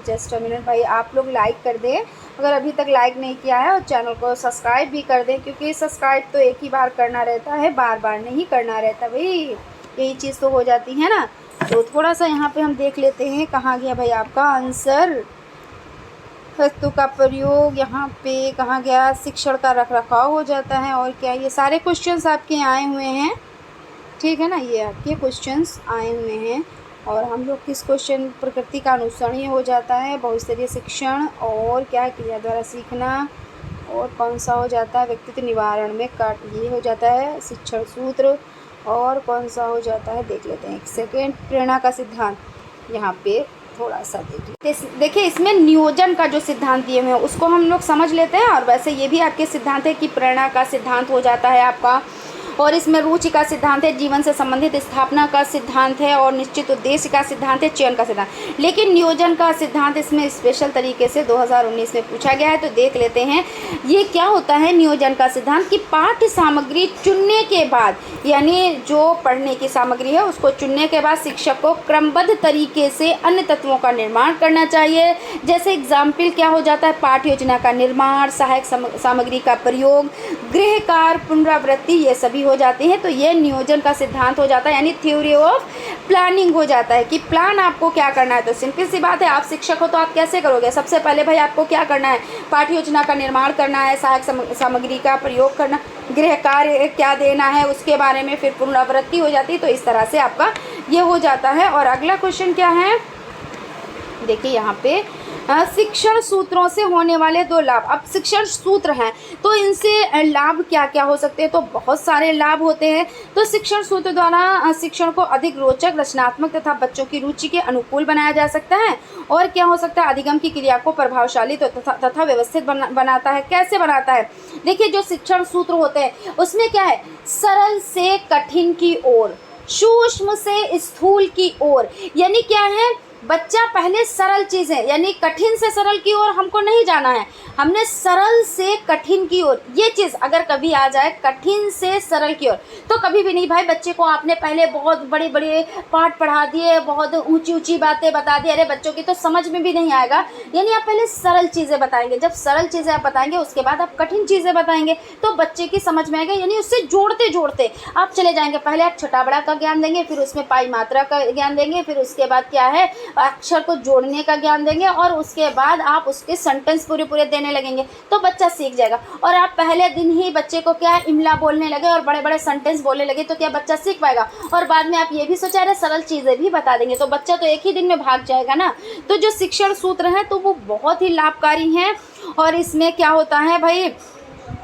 जस्ट अ मिनट भाई। आप लोग लाइक कर दें अगर अभी तक लाइक नहीं किया है, और चैनल को सब्सक्राइब भी कर दें, क्योंकि सब्सक्राइब तो एक ही बार करना रहता है, बार बार नहीं करना रहता भाई। यही चीज़ तो हो जाती है ना। तो थोड़ा सा यहाँ पे हम देख लेते हैं कहाँ गया भाई आपका आंसर। वस्तु का प्रयोग यहाँ पे कहाँ गया? शिक्षण का रखरखाव हो जाता है। और क्या? ये सारे क्वेश्चंस आपके आए हुए हैं, ठीक है ना। ये आपके क्वेश्चंस आए हुए हैं। और हम लोग किस क्वेश्चन? प्रकृति का अनुसरणीय हो जाता है, बहुस्तरीय शिक्षण, और क्या? क्रिया द्वारा सीखना, और कौन सा हो जाता है? व्यक्तित्व निवारण में काट, ये हो जाता है शिक्षण सूत्र। और कौन सा हो जाता है? देख लेते हैं, एक सेकेंड। प्रेरणा का सिद्धांत यहाँ पे थोड़ा सा देखिए इसमें नियोजन का जो सिद्धांत दिए हुए हैं उसको हम लोग समझ लेते हैं। और वैसे ये भी आपके सिद्धांत है कि प्रेरणा का सिद्धांत हो जाता है आपका। और इसमें रुचि का सिद्धांत है, जीवन से संबंधित स्थापना का सिद्धांत है, और निश्चित उद्देश्य का सिद्धांत है, चयन का सिद्धांत। लेकिन नियोजन का सिद्धांत इसमें स्पेशल तरीके से 2019 में पूछा गया है। तो देख लेते हैं ये क्या होता है नियोजन का सिद्धांत। कि पाठ्य सामग्री चुनने के बाद, यानी जो पढ़ने की सामग्री है उसको चुनने के बाद शिक्षक को क्रमबद्ध तरीके से अन्य तत्वों का निर्माण करना चाहिए। जैसे एग्जाम्पल क्या हो जाता है? पाठ्य योजना का निर्माण, सहायक सामग्री का प्रयोग, गृह कार्य, पुनरावृत्ति, ये सभी हो जाते हैं। तो ये नियोजन का सिद्धांत हो जाता है, यानी थ्योरी ऑफ प्लानिंग हो जाता है कि प्लान आपको क्या करना है। तो सिंपल सी बात है, आप शिक्षक हो तो आप कैसे करोगे? सबसे पहले भाई आपको क्या करना है? पाठ्य योजना का निर्माण करना है, सहायक सामग्री का प्रयोग करना, गृह कार्य क्या देना है उसके बारे में, फिर पुनरावृत्ति हो जाती है। तो इस तरह से आपका ये हो जाता है। और अगला क्वेश्चन क्या है? देखिए यहाँ पे शिक्षण सूत्रों से होने वाले 2 लाभ। अब शिक्षण सूत्र हैं तो इनसे लाभ क्या क्या हो सकते हैं? तो बहुत सारे लाभ होते हैं। तो शिक्षण सूत्र द्वारा शिक्षण को अधिक रोचक, रचनात्मक तथा बच्चों की रुचि के अनुकूल बनाया जा सकता है। और क्या हो सकता है? अधिगम की क्रिया को प्रभावशाली तथा व्यवस्थित बनाता है। कैसे बनाता है? देखिए जो शिक्षण सूत्र होते हैं उसमें क्या है? सरल से कठिन की ओर, सूक्ष्म से स्थूल की ओर। यानी क्या है? बच्चा पहले सरल चीज़ें, यानी कठिन से सरल की ओर हमको नहीं जाना है, हमने सरल से कठिन की ओर, ये चीज़ अगर कभी आ जाए कठिन से सरल की ओर, तो कभी भी नहीं भाई। बच्चे को आपने पहले बहुत बड़े बड़े पाठ पढ़ा दिए, बहुत ऊंची ऊंची बातें बता दी, अरे बच्चों की तो समझ में भी नहीं आएगा। यानी आप पहले सरल चीज़ें बताएंगे, जब सरल चीज़ें आप बताएंगे उसके बाद आप कठिन चीज़ें बताएंगे तो बच्चे की समझ में आएगा। यानी उससे जोड़ते जोड़ते आप चले जाएंगे। पहले आप छोटा बड़ा का ज्ञान देंगे, फिर उसमें पाई मात्रा का ज्ञान देंगे, फिर उसके बाद क्या है अक्षर को जोड़ने का ज्ञान देंगे, और उसके बाद आप उसके सेंटेंस पूरे पूरे देने लगेंगे तो बच्चा सीख जाएगा। और आप पहले दिन ही बच्चे को क्या इमला बोलने लगे और बड़े बड़े सेंटेंस बोलने लगे तो क्या बच्चा सीख पाएगा। और बाद में आप ये भी सोचा रहे सरल चीज़ें भी बता देंगे तो बच्चा तो एक ही दिन में भाग जाएगा ना। तो जो शिक्षण सूत्र हैं तो वो बहुत ही लाभकारी हैं, और इसमें क्या होता है भाई,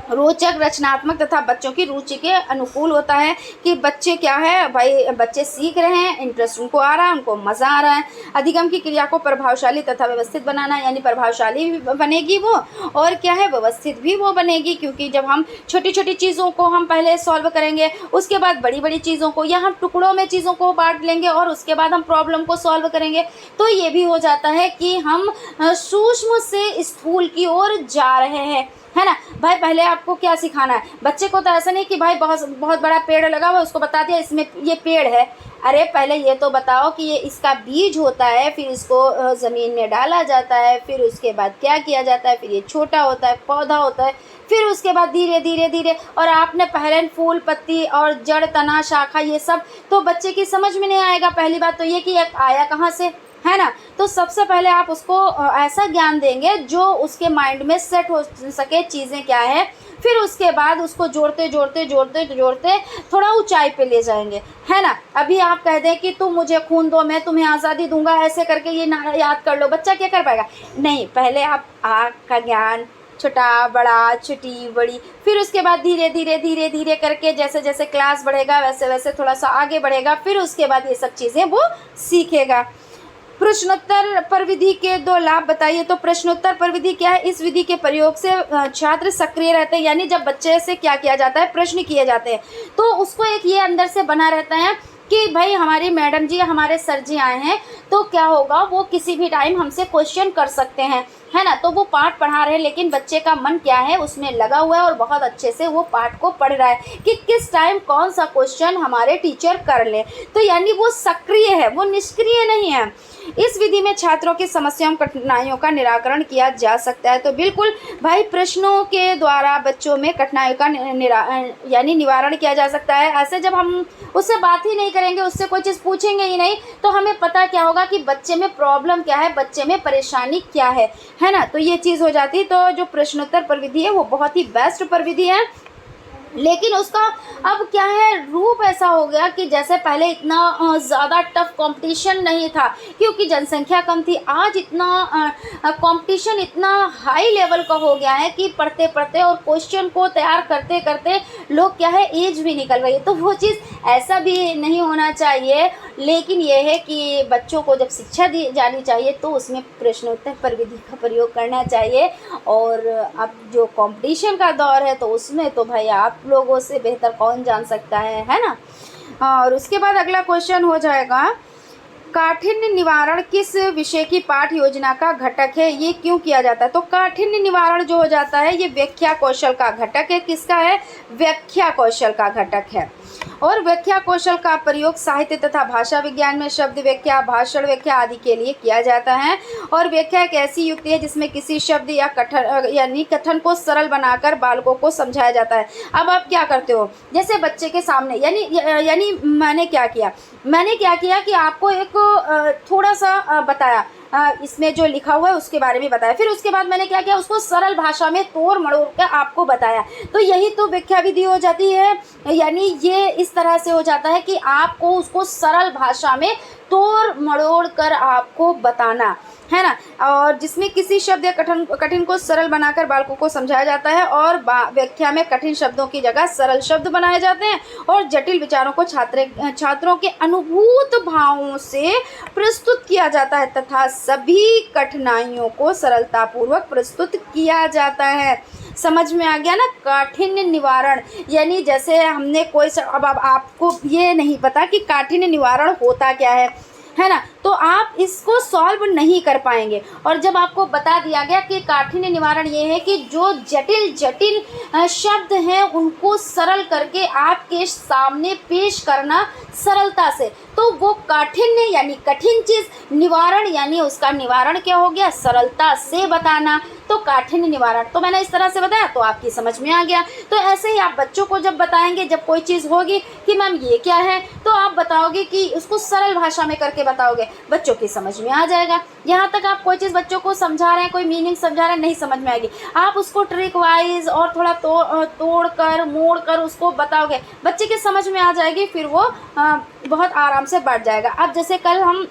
रोचक, रचनात्मक तथा बच्चों की रुचि के अनुकूल होता है कि बच्चे क्या है भाई, बच्चे सीख रहे हैं, इंटरेस्ट उनको आ रहा है, उनको मज़ा आ रहा है। अधिगम की क्रिया को प्रभावशाली तथा व्यवस्थित बनाना, यानी प्रभावशाली भी बनेगी वो, और क्या है व्यवस्थित भी वो बनेगी, क्योंकि जब हम छोटी छोटी चीज़ों को हम पहले सॉल्व करेंगे, उसके बाद बड़ी बड़ी चीज़ों को, या हम टुकड़ों में चीज़ों को बांट लेंगे और उसके बाद हम प्रॉब्लम को सॉल्व करेंगे, तो ये भी हो जाता है कि हम सूक्ष्म से स्थूल की ओर जा रहे हैं, है ना भाई। पहले आपको क्या सिखाना है बच्चे को, तो ऐसा नहीं कि भाई बहुत बहुत बड़ा पेड़ लगा हुआ उसको बता दिया इसमें ये पेड़ है। अरे पहले ये तो बताओ कि ये इसका बीज होता है, फिर इसको ज़मीन में डाला जाता है, फिर उसके बाद क्या किया जाता है, फिर ये छोटा होता है, पौधा होता है, फिर उसके बाद धीरे धीरे धीरे, और आपने पहले फूल पत्ती और जड़ तना शाखा ये सब तो बच्चे की समझ में नहीं आएगा। पहली बात तो ये कि एक आया कहाँ से, है ना। तो सबसे पहले आप उसको ऐसा ज्ञान देंगे जो उसके माइंड में सेट हो सके चीज़ें क्या है, फिर उसके बाद उसको जोड़ते जोड़ते जोड़ते जोड़ते थोड़ा ऊंचाई पे ले जाएंगे, है ना। अभी आप कह दें कि तुम मुझे खून दो मैं तुम्हें आज़ादी दूंगा, ऐसे करके ये नारा याद कर लो, बच्चा क्या कर पाएगा। नहीं, पहले आप आग का ज्ञान, छोटा बड़ा छोटी बड़ी, फिर उसके बाद धीरे धीरे धीरे धीरे करके जैसे जैसे क्लास बढ़ेगा वैसे वैसे थोड़ा सा आगे बढ़ेगा, फिर उसके बाद ये सब चीज़ें वो सीखेगा। प्रश्नोत्तर पर विधि के 2 लाभ बताइए। तो प्रश्नोत्तर पर विधि क्या है, इस विधि के प्रयोग से छात्र सक्रिय रहते हैं, यानी जब बच्चे से क्या किया जाता है, प्रश्न किए जाते हैं तो उसको एक ये अंदर से बना रहता है कि भाई हमारी मैडम जी हमारे सर जी आए हैं तो क्या होगा, वो किसी भी टाइम हमसे क्वेश्चन कर सकते हैं, है ना। तो वो पाठ पढ़ा रहे हैं लेकिन बच्चे का मन क्या है उसमें लगा हुआ है और बहुत अच्छे से वो पाठ को पढ़ रहा है कि किस टाइम कौन सा क्वेश्चन हमारे टीचर कर ले। तो यानी वो सक्रिय है, वो निष्क्रिय नहीं है। इस विधि में छात्रों की समस्याओं कठिनाइयों का निराकरण किया जा सकता है। तो बिल्कुल भाई प्रश्नों के द्वारा बच्चों में कठिनाइयों का यानी निवारण किया जा सकता है। ऐसे जब हम उससे बात ही नहीं करेंगे, उससे कोई चीज़ पूछेंगे ही नहीं, तो हमें पता क्या होगा कि बच्चे में प्रॉब्लम क्या है, बच्चे में परेशानी क्या है ना। तो ये चीज़ हो जाती है। तो जो प्रश्नोत्तर प्रविधि है वो बहुत ही बेस्ट प्रविधि है, लेकिन उसका अब क्या है रूप ऐसा हो गया कि जैसे पहले इतना ज़्यादा टफ कंपटीशन नहीं था क्योंकि जनसंख्या कम थी। आज इतना कंपटीशन इतना हाई लेवल का हो गया है कि पढ़ते पढ़ते और क्वेश्चन को तैयार करते करते लोग क्या है एज भी निकल रही है। तो वो चीज़ ऐसा भी नहीं होना चाहिए, लेकिन ये है कि बच्चों को जब शिक्षा दी जानी चाहिए तो उसमें प्रश्नोत्तर प्रविधि का प्रयोग करना चाहिए। और अब जो कंपटीशन का दौर है तो उसमें तो भाई आप लोगों से बेहतर कौन जान सकता है ना। और उसके बाद अगला क्वेश्चन हो जाएगा, काठिन्य निवारण किस विषय की पाठ योजना का घटक है, ये क्यों किया जाता है। तो काठिन्य निवारण जो हो जाता है ये व्याख्या कौशल का घटक है। किसका है, व्याख्या कौशल का घटक है। और व्याख्या कौशल का प्रयोग साहित्य तथा भाषा विज्ञान में शब्द व्याख्या, भाषण व्याख्या आदि के लिए किया जाता है। और व्याख्या एक ऐसी युक्ति है जिसमें किसी शब्द या कथन को सरल बनाकर बालकों को समझाया जाता है। अब आप क्या करते हो, जैसे बच्चे के सामने यानी मैंने क्या किया कि आपको एक थोड़ा सा बताया, इसमें जो लिखा हुआ है उसके बारे में बताया, फिर उसके बाद मैंने क्या किया उसको सरल भाषा में तोड़ मड़ोड़ कर आपको बताया। तो यही तो व्याख्या विधि हो जाती है। यानी ये इस तरह से हो जाता है कि आपको उसको सरल भाषा में तोड़ मड़ोड़ कर आपको बताना, है ना। और जिसमें किसी शब्द या कठिन को सरल बनाकर बालकों को समझाया जाता है। और व्याख्या में कठिन शब्दों की जगह सरल शब्द बनाए जाते हैं और जटिल विचारों को छात्रों के अनुभूत भावों से प्रस्तुत किया जाता है तथा सभी कठिनाइयों को सरलतापूर्वक प्रस्तुत किया जाता है। समझ में आ गया ना। काठिन्य निवारण यानी जैसे हमने कोई अब आपको ये नहीं पता कि काठिन्य निवारण होता क्या है। है ना, तो आप इसको सॉल्व नहीं कर पाएंगे। और जब आपको बता दिया गया कि काठिन्य निवारण ये है कि जो जटिल जटिल शब्द हैं उनको सरल करके आपके सामने पेश करना सरलता से, तो वो काठिन्य यानी कठिन चीज़, निवारण यानी उसका निवारण क्या हो गया, सरलता से बताना, तो काठिन्य निवारण। तो मैंने इस तरह से बताया तो आपकी समझ में आ गया। तो ऐसे ही आप बच्चों को जब बताएंगे, जब कोई चीज़ होगी कि मैम ये क्या है, तो आप बताओगे कि उसको सरल भाषा में करके बताओगे, बच्चों की समझ में आ जाएगा। यहाँ तक आप कोई चीज़ बच्चों को समझा रहे हैं, कोई मीनिंग समझा रहे हैं, नहीं समझ में आएगी, आप उसको ट्रिक वाइज और थोड़ा तोड़ कर मोड़ कर उसको बताओगे, बच्चे की समझ में आ जाएगी, फिर वो बहुत आराम से बढ़ जाएगा। अब जैसे कल हम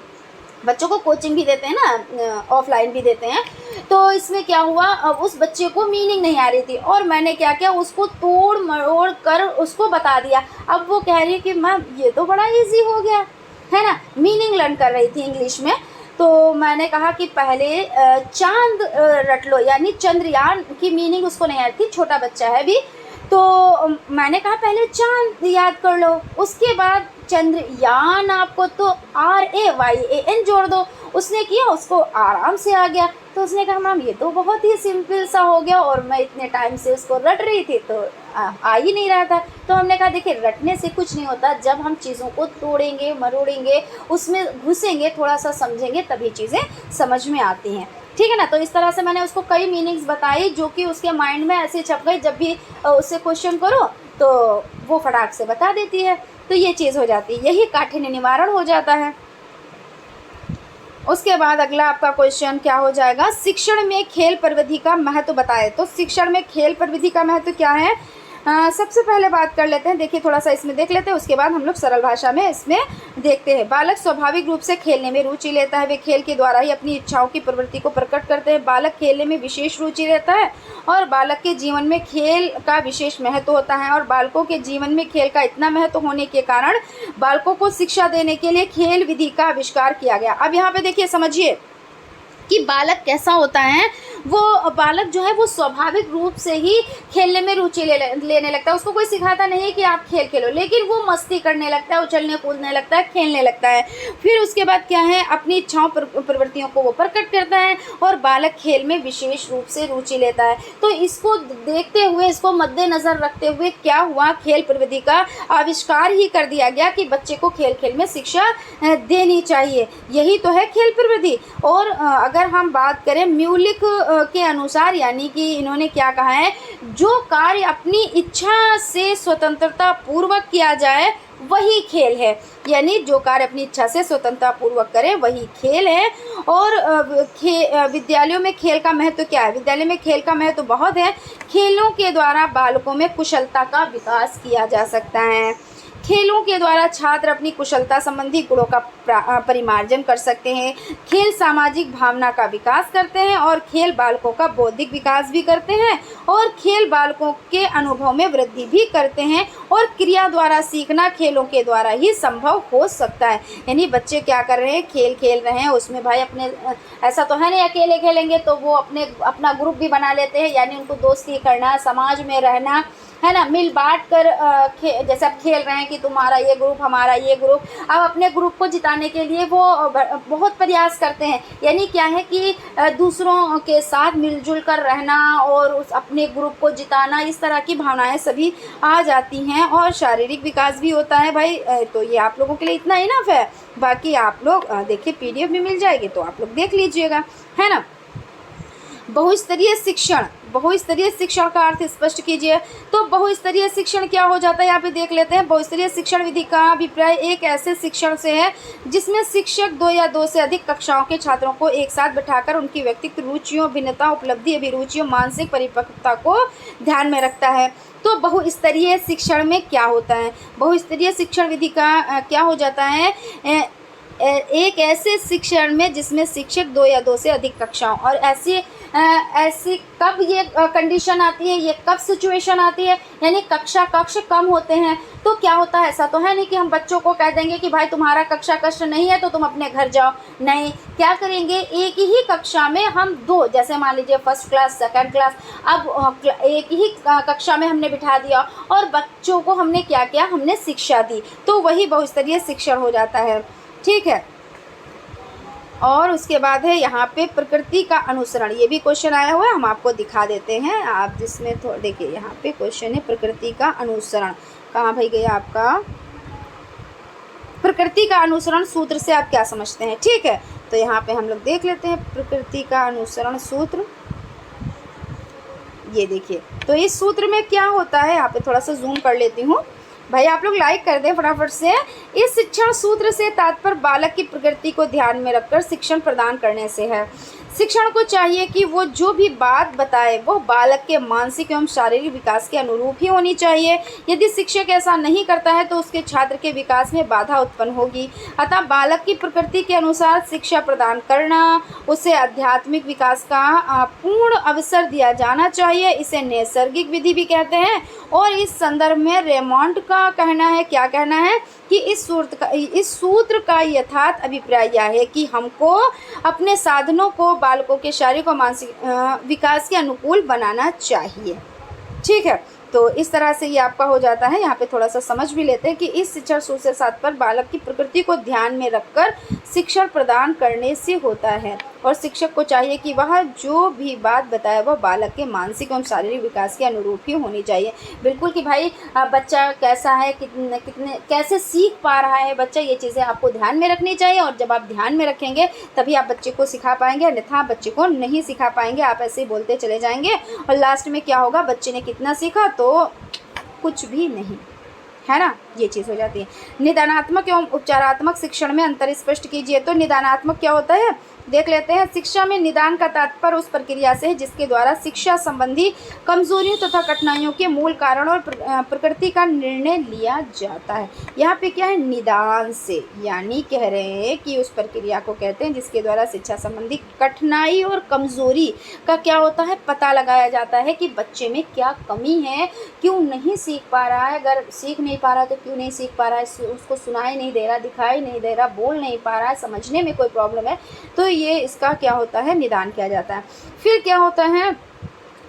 बच्चों को कोचिंग भी देते हैं ना, ऑफलाइन भी देते हैं, तो इसमें क्या हुआ, अब उस बच्चे को मीनिंग नहीं आ रही थी और मैंने क्या किया, उसको तोड़ मरोड़ कर उसको बता दिया। अब वो कह रही है कि मैम ये तो बड़ा इजी हो गया, है ना, मीनिंग लर्न कर रही थी इंग्लिश में। तो मैंने कहा कि पहले चांद रट लो, यानी चंद्रयान की मीनिंग उसको नहीं आ रही थी, छोटा बच्चा है भी, तो मैंने कहा पहले चांद याद कर लो, उसके बाद चंद्रयान, आपको तो RAYAN जोड़ दो। उसने किया, उसको आराम से आ गया। तो उसने कहा मैम ये तो बहुत ही सिंपल सा हो गया और मैं इतने टाइम से उसको रट रही थी तो आ ही नहीं रहा था। तो हमने कहा देखिए रटने से कुछ नहीं होता, जब हम चीज़ों को तोड़ेंगे मरोड़ेंगे, उसमें घुसेंगे, थोड़ा सा समझेंगे, तभी चीज़ें समझ में आती हैं, ठीक है ना। तो इस तरह से मैंने उसको कई मीनिंग्स बताई जो कि उसके माइंड में ऐसे छप गई, जब भी उससे क्वेश्चन करो तो वो फटाक से बता देती है। तो ये चीज़ हो जाती है, यही काठिन्य निवारण हो जाता है। उसके बाद अगला आपका क्वेश्चन क्या हो जाएगा, शिक्षण में खेल प्रविधि का महत्व बताएं। तो शिक्षण में खेल प्रविधि का महत्व क्या है, सबसे पहले बात कर लेते हैं, देखिए थोड़ा सा इसमें देख लेते हैं, उसके बाद हम लोग सरल भाषा में इसमें देखते हैं। बालक स्वाभाविक रूप से खेलने में रुचि लेता है, वे खेल के द्वारा ही अपनी इच्छाओं की प्रवृत्ति को प्रकट करते हैं। बालक खेलने में विशेष रुचि रहता है और बालक के जीवन में खेल का विशेष महत्व होता है। और बालकों के जीवन में खेल का इतना महत्व होने के कारण बालकों को शिक्षा देने के लिए खेल विधि का आविष्कार किया गया। अब यहाँ पे देखिए समझिए कि बालक कैसा होता है, वो बालक जो है वो स्वाभाविक रूप से ही खेलने में रुचि लेने लगता है। उसको कोई सिखाता नहीं है कि आप खेल खेलो, लेकिन वो मस्ती करने लगता है, उछलने कूदने लगता है, खेलने लगता है। फिर उसके बाद क्या है, अपनी इच्छाओं प्रवृत्तियों को वो प्रकट करता है और बालक खेल में विशेष रूप से रुचि लेता है। तो इसको देखते हुए, इसको मद्देनज़र रखते हुए क्या हुआ, खेल प्रविधि का आविष्कार ही कर दिया गया कि बच्चे को खेल खेल में शिक्षा देनी चाहिए। यही तो है खेल प्रविधि। और अगर हम बात करें म्यूलिक के अनुसार, यानी कि इन्होंने क्या कहा है, जो कार्य अपनी इच्छा से स्वतंत्रता पूर्वक किया जाए वही खेल है, यानी जो कार्य अपनी इच्छा से स्वतंत्रता पूर्वक करें वही खेल है। और विद्यालयों में खेल का महत्व क्या है, विद्यालय में खेल का महत्व बहुत है। खेलों के द्वारा बालकों में कुशलता का विकास किया जा सकता है। खेलों के द्वारा छात्र अपनी कुशलता संबंधी गुणों का परिमार्जन कर सकते हैं। खेल सामाजिक भावना का विकास करते हैं और खेल बालकों का बौद्धिक विकास भी करते हैं और खेल बालकों के अनुभव में वृद्धि भी करते हैं। और क्रिया द्वारा सीखना खेलों के द्वारा ही संभव हो सकता है। यानी बच्चे क्या कर रहे हैं, खेल खेल रहे हैं, उसमें भाई अपने, ऐसा तो है नहीं अकेले खेलेंगे, तो वो अपना ग्रुप भी बना लेते हैं, यानी उनको दोस्ती करना, समाज में रहना, है ना, मिल बांट कर जैसे आप खेल रहे हैं कि तुम्हारा ये ग्रुप हमारा ये ग्रुप, अब अपने ग्रुप को जिताने के लिए वो बहुत प्रयास करते हैं। यानी क्या है कि दूसरों के साथ मिलजुल कर रहना और उस अपने ग्रुप को जिताना, इस तरह की भावनाएं सभी आ जाती हैं और शारीरिक विकास भी होता है भाई। तो ये आप लोगों के लिए इतना इनफ है, बाकी आप लोग देखिए PDF में मिल जाएगी तो आप लोग देख लीजिएगा, है ना। बहुस्तरीय शिक्षण, बहुस्तरीय शिक्षण का अर्थ स्पष्ट कीजिए। तो बहुस्तरीय शिक्षण क्या हो जाता है, यहाँ पे देख लेते हैं। बहुस्तरीय शिक्षण विधि का अभिप्राय एक ऐसे शिक्षण से है जिसमें शिक्षक 2 या 2 से अधिक कक्षाओं के छात्रों को एक साथ बिठाकर उनकी व्यक्तिगत रुचियों, भिन्नता, उपलब्धि, अभिरुचियों, मानसिक परिपक्वता को ध्यान में रखता है। तो बहुस्तरीय शिक्षण में क्या होता है, बहुस्तरीय शिक्षण विधि का क्या हो जाता है, एक ऐसे शिक्षण में जिसमें शिक्षक 2 या 2 से अधिक कक्षाओं, और ऐसी कब ये कंडीशन आती है, ये कब सिचुएशन आती है, यानी कक्ष कम होते हैं तो क्या होता है। ऐसा तो है नहीं कि हम बच्चों को कह देंगे कि भाई तुम्हारा कक्ष नहीं है तो तुम अपने घर जाओ, नहीं, क्या करेंगे, एक ही कक्षा में हम 2, जैसे मान लीजिए फर्स्ट क्लास सेकंड क्लास, अब एक ही कक्षा में हमने बिठा दिया और बच्चों को हमने क्या किया, हमने शिक्षा दी, तो वही बहुस्तरीय शिक्षण हो जाता है, ठीक है। और उसके बाद है यहाँ पे प्रकृति का अनुसरण, ये भी क्वेश्चन आया हुआ है, हम आपको दिखा देते हैं। आप जिसमें थोड़ा देखिए, यहाँ पे क्वेश्चन है प्रकृति का अनुसरण, कहाँ भाई गया आपका प्रकृति का अनुसरण सूत्र से आप क्या समझते हैं। ठीक है, तो यहाँ पे हम लोग देख लेते हैं प्रकृति का अनुसरण सूत्र। ये देखिए, तो इस सूत्र में क्या होता है, यहाँ पे थोड़ा सा जूम कर लेती हूँ। भाई आप लोग लाइक कर दें फटाफट से। इस शिक्षण सूत्र से तात्पर्य बालक की प्रकृति को ध्यान में रखकर शिक्षण प्रदान करने से है। शिक्षण को चाहिए कि वो जो भी बात बताए वो बालक के मानसिक एवं शारीरिक विकास के अनुरूप ही होनी चाहिए। यदि शिक्षक ऐसा नहीं करता है तो उसके छात्र के विकास में बाधा उत्पन्न होगी। अतः बालक की प्रकृति के अनुसार शिक्षा प्रदान करना, उसे आध्यात्मिक विकास का पूर्ण अवसर दिया जाना चाहिए। इसे नैसर्गिक विधि भी कहते हैं। और इस संदर्भ में रेमंड का कहना है, क्या कहना है कि इस सूत्र का यथार्थ अभिप्राय यह है कि हमको अपने साधनों को बालकों के शारीरिक और मानसिक विकास के अनुकूल बनाना चाहिए। ठीक है, तो इस तरह से ये आपका हो जाता है। यहाँ पे थोड़ा सा समझ भी लेते हैं कि इस शिक्षण सूत्र से तात्पर्य बालक की प्रकृति को ध्यान में रखकर शिक्षण प्रदान करने से होता है। और शिक्षक को चाहिए कि वह जो भी बात बताए वह बालक के मानसिक एवं शारीरिक विकास के अनुरूप ही होनी चाहिए। बिल्कुल कि भाई बच्चा कैसा है, कितने कैसे सीख पा रहा है बच्चा, ये चीज़ें आपको ध्यान में रखनी चाहिए। और जब आप ध्यान में रखेंगे तभी आप बच्चे को सिखा पाएंगे, अन्यथा आप बच्चे को नहीं सिखा पाएंगे। आप ऐसे ही बोलते चले जाएंगे और लास्ट में क्या होगा, बच्चे ने कितना सीखा तो कुछ भी नहीं, है ना, ये चीज़ हो जाती है। निदानात्मक एवं उपचारात्मक शिक्षण में अंतर स्पष्ट कीजिए। तो निदानात्मक क्या होता है देख लेते हैं। शिक्षा में निदान का तात्पर्य उस प्रक्रिया से है जिसके द्वारा शिक्षा संबंधी कमजोरियों तथा कठिनाइयों के मूल कारण और प्रकृति का निर्णय लिया जाता है। यहाँ पे क्या है, निदान से, यानी कह रहे हैं कि उस प्रक्रिया को कहते हैं जिसके द्वारा शिक्षा संबंधी कठिनाई और कमजोरी का क्या होता है, पता लगाया जाता है कि बच्चे में क्या कमी है, क्यों नहीं सीख पा रहा है। अगर सीख नहीं पा रहा है तो क्यों नहीं सीख पा रहा है, उसको सुनाई नहीं दे रहा, दिखाई नहीं दे रहा, बोल नहीं पा रहा है, समझने में कोई प्रॉब्लम है, तो ये इसका क्या होता है, निदान किया जाता है। फिर क्या होता है,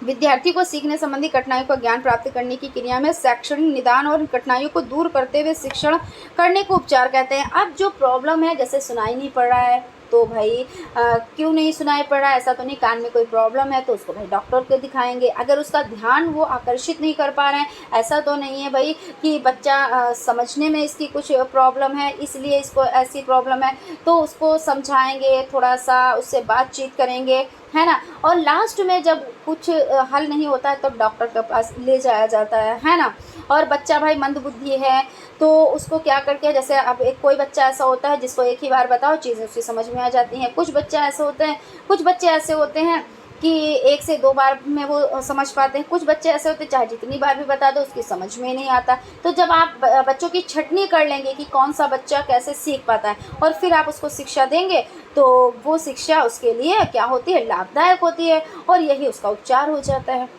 विद्यार्थी को सीखने संबंधी कठिनाइयों का ज्ञान प्राप्त करने की क्रिया में शैक्षणिक निदान और कठिनाइयों को दूर करते हुए शिक्षण करने को उपचार कहते हैं। अब जो प्रॉब्लम है, जैसे सुनाई नहीं पड़ रहा है तो भाई क्यों नहीं सुनाई पड़ रहा है, ऐसा तो नहीं, कान में कोई प्रॉब्लम है तो उसको भाई डॉक्टर को दिखाएंगे। अगर उसका ध्यान वो आकर्षित नहीं कर पा रहे हैं, ऐसा तो नहीं है भाई कि बच्चा समझने में इसकी कुछ प्रॉब्लम है इसलिए इसको ऐसी प्रॉब्लम है, तो उसको समझाएंगे, थोड़ा सा उससे बातचीत करेंगे, है ना। और लास्ट में जब कुछ हल नहीं होता है तब तो डॉक्टर के पास ले जाया जाता है ना। और बच्चा भाई मंदबुद्धि है तो उसको क्या करके, जैसे अब कोई बच्चा ऐसा होता है जिसको एक ही बार बताओ चीज़ें उसकी समझ में आ जाती हैं। कुछ बच्चे ऐसे होते हैं कि 1 से 2 बार में वो समझ पाते हैं। कुछ बच्चे ऐसे होते हैं चाहे जितनी बार भी बता दो उसकी समझ में नहीं आता। तो जब आप बच्चों की छटनी कर लेंगे कि कौन सा बच्चा कैसे सीख पाता है और फिर आप उसको शिक्षा देंगे तो वो शिक्षा उसके लिए क्या होती है, लाभदायक होती है और यही उसका उपचार हो जाता है।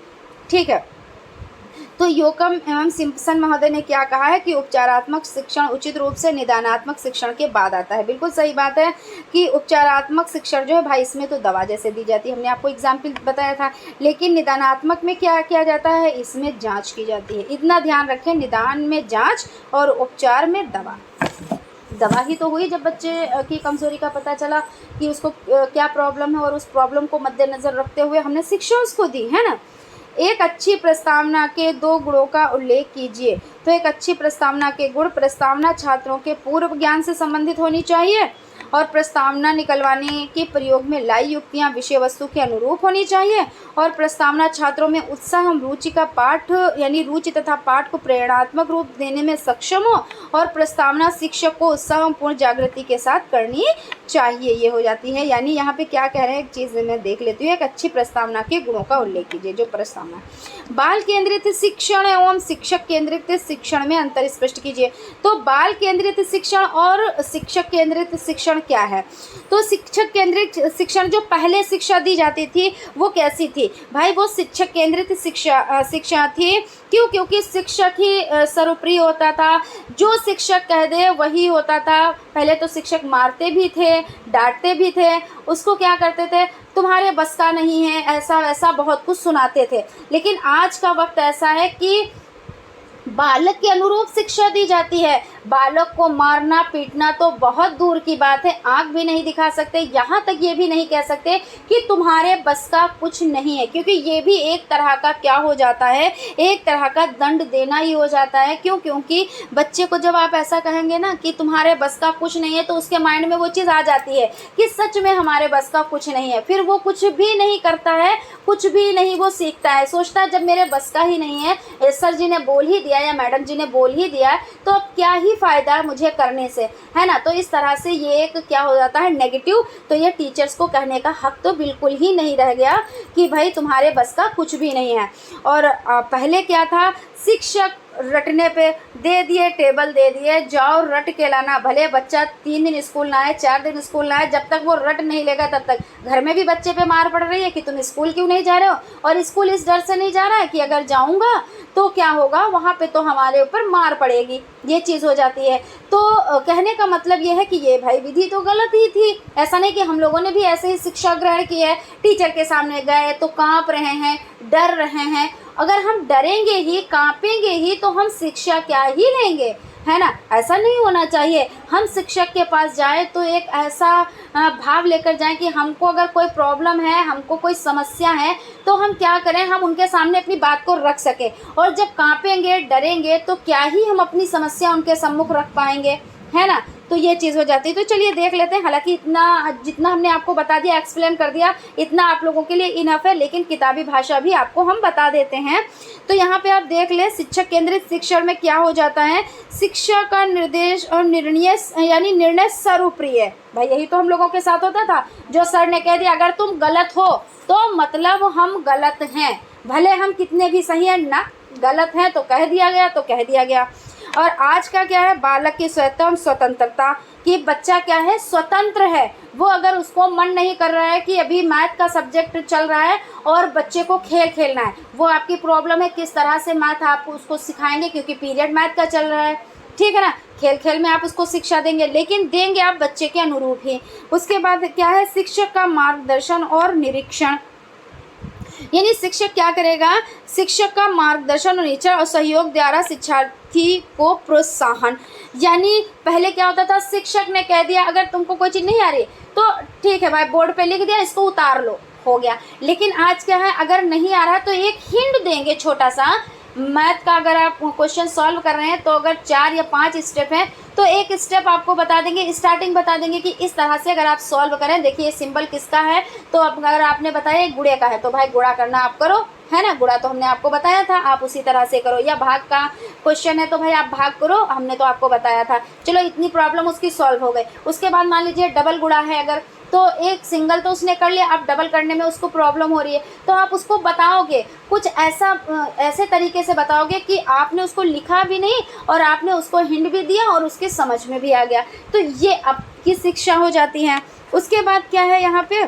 ठीक है, तो योकम एवं सिम्पसन महोदय ने क्या कहा है कि उपचारात्मक शिक्षण उचित रूप से निदानात्मक शिक्षण के बाद आता है। बिल्कुल सही बात है कि उपचारात्मक शिक्षण जो है भाई इसमें तो दवा जैसे दी जाती है, हमने आपको एग्जाम्पल बताया था। लेकिन निदानात्मक में क्या किया जाता है, इसमें जांच की जाती है। इतना ध्यान रखें, निदान में जांच और उपचार में दवा ही तो हुई जब बच्चे की कमज़ोरी का पता चला कि उसको क्या प्रॉब्लम है और उस प्रॉब्लम को मद्देनज़र रखते हुए हमने शिक्षा उसको दी, है ना। एक अच्छी प्रस्तावना के 2 गुणों का उल्लेख कीजिए। तो एक अच्छी प्रस्तावना के गुण, प्रस्तावना छात्रों के पूर्व ज्ञान से संबंधित होनी चाहिए और प्रस्तावना निकलवाने के प्रयोग में लाई युक्तियां विषय वस्तु के अनुरूप होनी चाहिए और प्रस्तावना छात्रों में उत्साह एवं रुचि का पाठ यानी रुचि तथा पाठ को प्रेरणात्मक रूप देने में सक्षम हो और प्रस्तावना शिक्षक को उत्साह एवं पूर्ण जागृति के साथ करनी चाहिए। ये हो जाती है, यानी यहाँ पे क्या कह रहे हैं, एक चीज़ मैं देख लेती हूँ। एक अच्छी प्रस्तावना के गुणों का उल्लेख कीजिए। जो प्रस्तावना, बाल केंद्रित शिक्षण एवं शिक्षक केंद्रित शिक्षण में अंतर स्पष्ट कीजिए। तो बाल केंद्रित शिक्षण और शिक्षक केंद्रित शिक्षण क्या है। तो शिक्षक केंद्रित शिक्षण जो पहले शिक्षा दी जाती थी वो कैसी थी भाई, वो शिक्षक केंद्रित शिक्षा थी। क्यों? क्योंकि शिक्षक ही सर्वोपरि होता था, जो शिक्षक कह दे वही होता था। पहले तो शिक्षक मारते भी थे, डांटते भी थे, उसको क्या करते थे, तुम्हारे बस का नहीं है, ऐसा वैसा बहुत कुछ सुनाते थे। लेकिन आज का वक्त ऐसा है कि बालक के अनुरूप शिक्षा दी जाती है। बालक को मारना पीटना तो बहुत दूर की बात है, आँख भी नहीं दिखा सकते, यहाँ तक ये भी नहीं कह सकते कि तुम्हारे बस का कुछ नहीं है, क्योंकि ये भी एक तरह का क्या हो जाता है, एक तरह का दंड देना ही हो जाता है। क्यों? क्योंकि बच्चे को जब आप ऐसा कहेंगे ना कि तुम्हारे बस का कुछ नहीं है, तो उसके माइंड में वो चीज़ आ जाती है कि सच में हमारे बस का कुछ नहीं है। फिर वो कुछ भी नहीं करता है, कुछ भी नहीं वो सीखता है, सोचता है जब मेरे बस का ही नहीं है, सर जी ने बोल ही दिया या मैडम जी ने बोल ही दिया है, तो अब क्या ही फ़ायदा मुझे करने से, है ना। तो इस तरह से ये एक क्या हो जाता है, नेगेटिव। तो ये टीचर्स को कहने का हक तो बिल्कुल ही नहीं रह गया कि भाई तुम्हारे बस का कुछ भी नहीं है। और पहले क्या था, शिक्षक रटने पे दे दिए, टेबल दे दिए, जाओ रट के लाना। भले बच्चा 3 दिन स्कूल ना आए, 4 दिन स्कूल ना आए, जब तक वो रट नहीं लेगा तब तक घर में भी बच्चे पे मार पड़ रही है कि तुम स्कूल क्यों नहीं जा रहे हो। और स्कूल इस डर से नहीं जा रहा है कि अगर जाऊंगा तो क्या होगा, वहाँ पे तो हमारे ऊपर मार पड़ेगी, ये चीज़ हो जाती है। तो कहने का मतलब ये है कि ये भाई विधि तो गलत ही थी। ऐसा नहीं कि हम लोगों ने भी ऐसे ही शिक्षा ग्रहण की है, टीचर के सामने गए तो काँप रहे हैं, डर रहे हैं। अगर हम डरेंगे ही, कांपेंगे ही, तो हम शिक्षा क्या ही लेंगे, है ना। ऐसा नहीं होना चाहिए। हम शिक्षक के पास जाएं तो एक ऐसा भाव लेकर जाएं कि हमको अगर कोई प्रॉब्लम है, हमको कोई समस्या है, तो हम क्या करें, हम उनके सामने अपनी बात को रख सकें। और जब कांपेंगे, डरेंगे, तो क्या ही हम अपनी समस्या उनके सम्मुख रख पाएंगे, है ना। तो ये चीज़ हो जाती है। तो चलिए देख लेते हैं। हालांकि इतना जितना हमने आपको बता दिया, एक्सप्लेन कर दिया, इतना आप लोगों के लिए इनफ है, लेकिन किताबी भाषा भी आपको हम बता देते हैं। तो यहाँ पे आप देख लें, शिक्षक केंद्रित शिक्षा में क्या हो जाता है, शिक्षा का निर्देश और निर्णय सर्वप्रिय। भाई यही तो हम लोगों के साथ होता था, जो सर ने कह दिया अगर तुम गलत हो तो मतलब हम गलत हैं, भले हम कितने भी सही हैं ना, गलत हैं तो कह दिया गया तो कह दिया गया। और आज का क्या है, बालक की स्वतंत्रता, कि बच्चा क्या है, स्वतंत्र है। वो अगर उसको मन नहीं कर रहा है कि अभी मैथ का सब्जेक्ट चल रहा है और बच्चे को खेल खेलना है, वो आपकी प्रॉब्लम है, किस तरह से मैथ आप उसको सिखाएंगे, क्योंकि पीरियड मैथ का चल रहा है, ठीक है ना। खेल खेल में आप उसको शिक्षा देंगे, लेकिन देंगे आप बच्चे के अनुरूप ही। उसके बाद क्या है, शिक्षक का मार्गदर्शन और निरीक्षण, यानी शिक्षक क्या करेगा, शिक्षक का मार्गदर्शन और निरीक्षण और सहयोग द्वारा शिक्षार्थी को प्रोत्साहन। यानी पहले क्या होता था, शिक्षक ने कह दिया अगर तुमको कोई चीज़ नहीं आ रही तो ठीक है भाई, बोर्ड पे लिख दिया, इसको उतार लो, हो गया। लेकिन आज क्या है, अगर नहीं आ रहा है तो एक हिंट देंगे छोटा सा। मैथ का अगर आप क्वेश्चन सॉल्व कर रहे हैं तो अगर 4 या 5 स्टेप हैं तो एक स्टेप आपको बता देंगे, स्टार्टिंग बता देंगे कि इस तरह से अगर आप सॉल्व करें, देखिए सिंबल किसका है, तो अगर आपने बताया गुड़े का है तो भाई गुणा करना आप करो, है ना। गुणा तो हमने आपको बताया था, आप उसी तरह से करो। या भाग का क्वेश्चन है तो भाई आप भाग करो, हमने तो आपको बताया था। चलो इतनी प्रॉब्लम उसकी सॉल्व हो गई। उसके बाद मान लीजिए डबल गुणा है अगर, तो एक सिंगल तो उसने कर लिया, अब डबल करने में उसको प्रॉब्लम हो रही है, तो आप उसको बताओगे कुछ ऐसे तरीके से बताओगे कि आपने उसको लिखा भी नहीं और आपने उसको हिंट भी दिया और उसके समझ में भी आ गया। तो ये आपकी शिक्षा हो जाती है। उसके बाद क्या है यहाँ पे,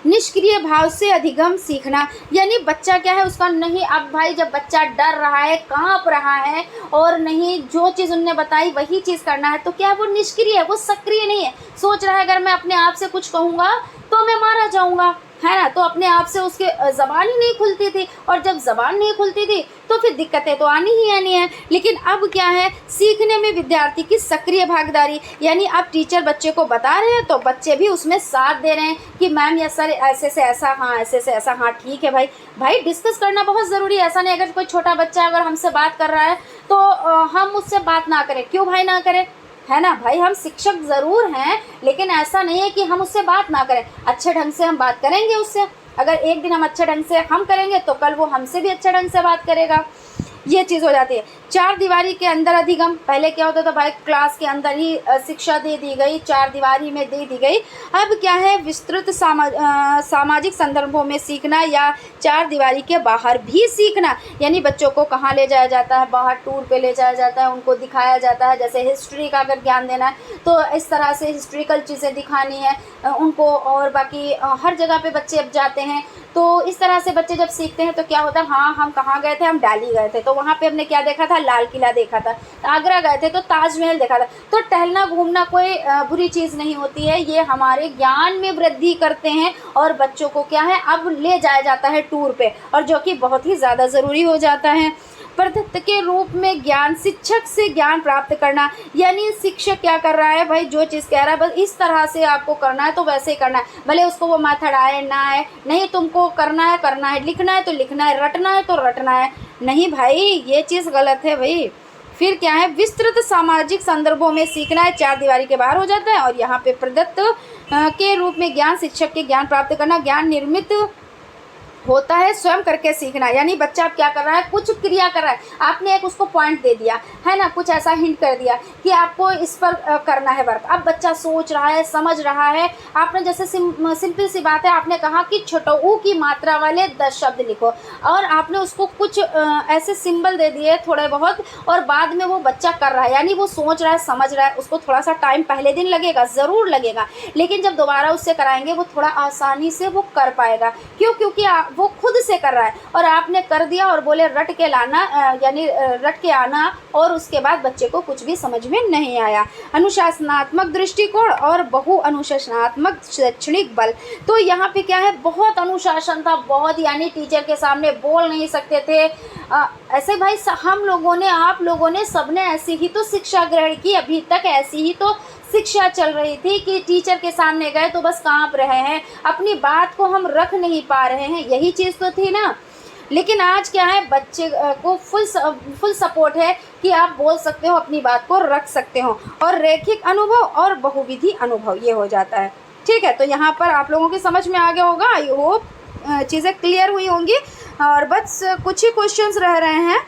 निष्क्रिय भाव से अधिगम सीखना, यानी बच्चा क्या है उसका नहीं, अब भाई जब बच्चा डर रहा है, कांप रहा है और नहीं जो चीज़ उनने बताई वही चीज़ करना है, तो क्या वो निष्क्रिय है, वो सक्रिय नहीं है। सोच रहा है अगर मैं अपने आप से कुछ कहूँगा तो मैं मारा जाऊँगा, है ना। तो अपने आप से उसके ज़बान ही नहीं खुलती थी, और जब ज़बान नहीं खुलती थी तो फिर दिक्कतें तो आनी ही आनी है। लेकिन अब क्या है, सीखने में विद्यार्थी की सक्रिय भागीदारी, यानी अब टीचर बच्चे को बता रहे हैं तो बच्चे भी उसमें साथ दे रहे हैं कि मैम या सर ऐसे से ऐसा, हाँ ऐसे से ऐसा, हाँ ठीक है भाई। भाई डिस्कस करना बहुत ज़रूरी है। ऐसा नहीं अगर कोई छोटा बच्चा अगर हमसे बात कर रहा है तो हम उससे बात ना करें, क्यों भाई ना करें, है ना। भाई हम शिक्षक ज़रूर हैं, लेकिन ऐसा नहीं है कि हम उससे बात ना करें, अच्छे ढंग से हम बात करेंगे उससे। अगर एक दिन हम अच्छे ढंग से हम करेंगे तो कल वो हमसे भी अच्छे ढंग से बात करेगा, ये चीज़ हो जाती है। 4 दीवारी के अंदर अधिगम, पहले क्या होता था भाई, क्लास के अंदर ही शिक्षा दे दी गई, 4 दीवारी में दे दी गई। अब क्या है, विस्तृत सामाजिक संदर्भों में सीखना या 4 दीवारी के बाहर भी सीखना, यानी बच्चों को कहाँ ले जाया जाता है, बाहर टूर पे ले जाया जाता है, उनको दिखाया जाता है। जैसे हिस्ट्री का अगर ज्ञान देना है तो इस तरह से हिस्ट्रिकल चीज़ें दिखानी है उनको, और बाकी हर जगह पे बच्चे अब जाते हैं तो इस तरह से बच्चे जब सीखते हैं तो क्या होता है, हाँ हम कहाँ गए थे, हम दिल्ली गए थे तो वहाँ पे हमने क्या देखा था, लाल किला देखा था। आगरा गए थे तो ताजमहल देखा था। तो टहलना घूमना कोई बुरी चीज़ नहीं होती है, ये हमारे ज्ञान में वृद्धि करते हैं और बच्चों को क्या है अब ले जाया जाता है टूर पे, और जो कि बहुत ही ज़्यादा ज़रूरी हो जाता है। प्रदत्त के रूप में ज्ञान, शिक्षक से ज्ञान प्राप्त करना। यानी शिक्षक क्या कर रहा है भाई, जो चीज़ कह रहा है बस इस तरह से आपको करना है तो वैसे ही करना है, भले उसको वो मेथड आए ना आए, नहीं तुमको करना है, लिखना है तो लिखना है, रटना है तो रटना है। नहीं भाई, ये चीज़ गलत है भाई। फिर क्या है, विस्तृत सामाजिक संदर्भों में सीखना है, चार दीवारी के बाहर हो जाता है। और यहाँ पे प्रदत्त के रूप में ज्ञान, शिक्षक के ज्ञान प्राप्त करना, ज्ञान निर्मित होता है स्वयं करके सीखना। यानी बच्चा अब क्या कर रहा है, कुछ क्रिया कर रहा है, आपने एक उसको पॉइंट दे दिया है ना, कुछ ऐसा हिंट कर दिया कि आपको इस पर करना है वर्क। अब बच्चा सोच रहा है, समझ रहा है। आपने जैसे सिंपल सी बात है, आपने कहा कि छोटा ऊ की मात्रा वाले 10 शब्द लिखो, और आपने उसको कुछ ऐसे सिंबल दे दिए थोड़े बहुत, और बाद में वो बच्चा कर रहा है, यानी वो सोच रहा है, समझ रहा है। उसको थोड़ा सा टाइम पहले दिन लगेगा, ज़रूर लगेगा, लेकिन जब दोबारा उससे कराएंगे वो थोड़ा आसानी से वो कर पाएगा। क्यों? क्योंकि वो खुद से कर रहा है, और आपने कर दिया और बोले रट के लाना, यानी रट के आना, और उसके बाद बच्चे को कुछ भी समझ में नहीं आया। अनुशासनात्मक दृष्टिकोण और बहु अनुशासनात्मक शैक्षणिक बल। तो यहाँ पे क्या है, बहुत अनुशासन था, बहुत, यानी टीचर के सामने बोल नहीं सकते थे। ऐसे भाई हम लोगों ने, आप लोगों ने, सबने ऐसी ही तो शिक्षा ग्रहण की, अभी तक ऐसी ही तो शिक्षा चल रही थी कि टीचर के सामने गए तो बस कांप रहे हैं, अपनी बात को हम रख नहीं पा रहे हैं, यही चीज़ तो थी ना। लेकिन आज क्या है, बच्चे को फुल सपोर्ट है कि आप बोल सकते हो, अपनी बात को रख सकते हो। और रैखिक अनुभव और बहुविधि अनुभव, ये हो जाता है। ठीक है, तो यहाँ पर आप लोगों की समझ में आ गया होगा, आई होप चीज़ें क्लियर हुई होंगी। और बस कुछ ही क्वेश्चंस रह रहे हैं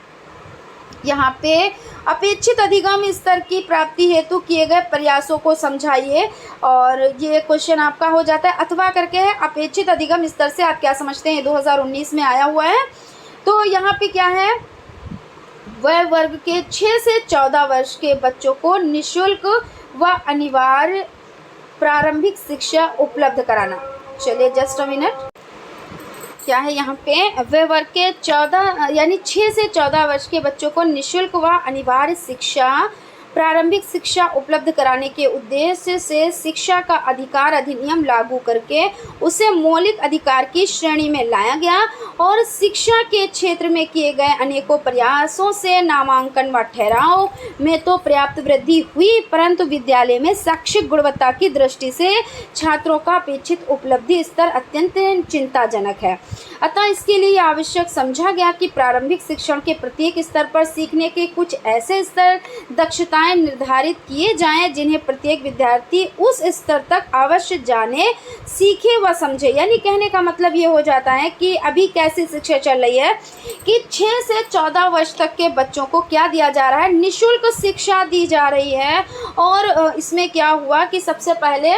यहाँ पे। अपेक्षित अधिगम स्तर की प्राप्ति हेतु किए गए प्रयासों को समझाइए, और ये क्वेश्चन आपका हो जाता है अथवा करके है। अपेक्षित अधिगम स्तर से आप क्या समझते हैं, 2019 में आया हुआ है। तो यहाँ पे क्या है, वय वर्ग के 6 से 14 वर्ष के बच्चों को निःशुल्क व अनिवार्य प्रारंभिक शिक्षा उपलब्ध कराना। चलिए जस्ट अ मिनट, क्या है यहाँ पे, वय वर्ग के 14 यानी 6 से 14 वर्ष के बच्चों को निःशुल्क व अनिवार्य शिक्षा, प्रारंभिक शिक्षा उपलब्ध कराने के उद्देश्य से शिक्षा का अधिकार अधिनियम लागू करके उसे मौलिक अधिकार की श्रेणी में लाया गया। और शिक्षा के क्षेत्र में किए गए अनेकों प्रयासों से नामांकन व ठहराव में तो पर्याप्त वृद्धि हुई, परंतु विद्यालय में शैक्षिक गुणवत्ता की दृष्टि से छात्रों का अपेक्षित उपलब्धि स्तर अत्यंत चिंताजनक है। अतः इसके लिए आवश्यक समझा गया कि प्रारंभिक शिक्षण के प्रत्येक स्तर पर सीखने के कुछ ऐसे स्तर, दक्षताएं निर्धारित किए जाएं जिन्हें प्रत्येक विद्यार्थी उस स्तर तक अवश्य जाने, सीखे व समझे। यानी कहने का मतलब ये हो जाता है कि अभी कैसी शिक्षा चल रही है कि 6 से 14 वर्ष तक के बच्चों को क्या दिया जा रहा है, निःशुल्क शिक्षा दी जा रही है। और इसमें क्या हुआ कि सबसे पहले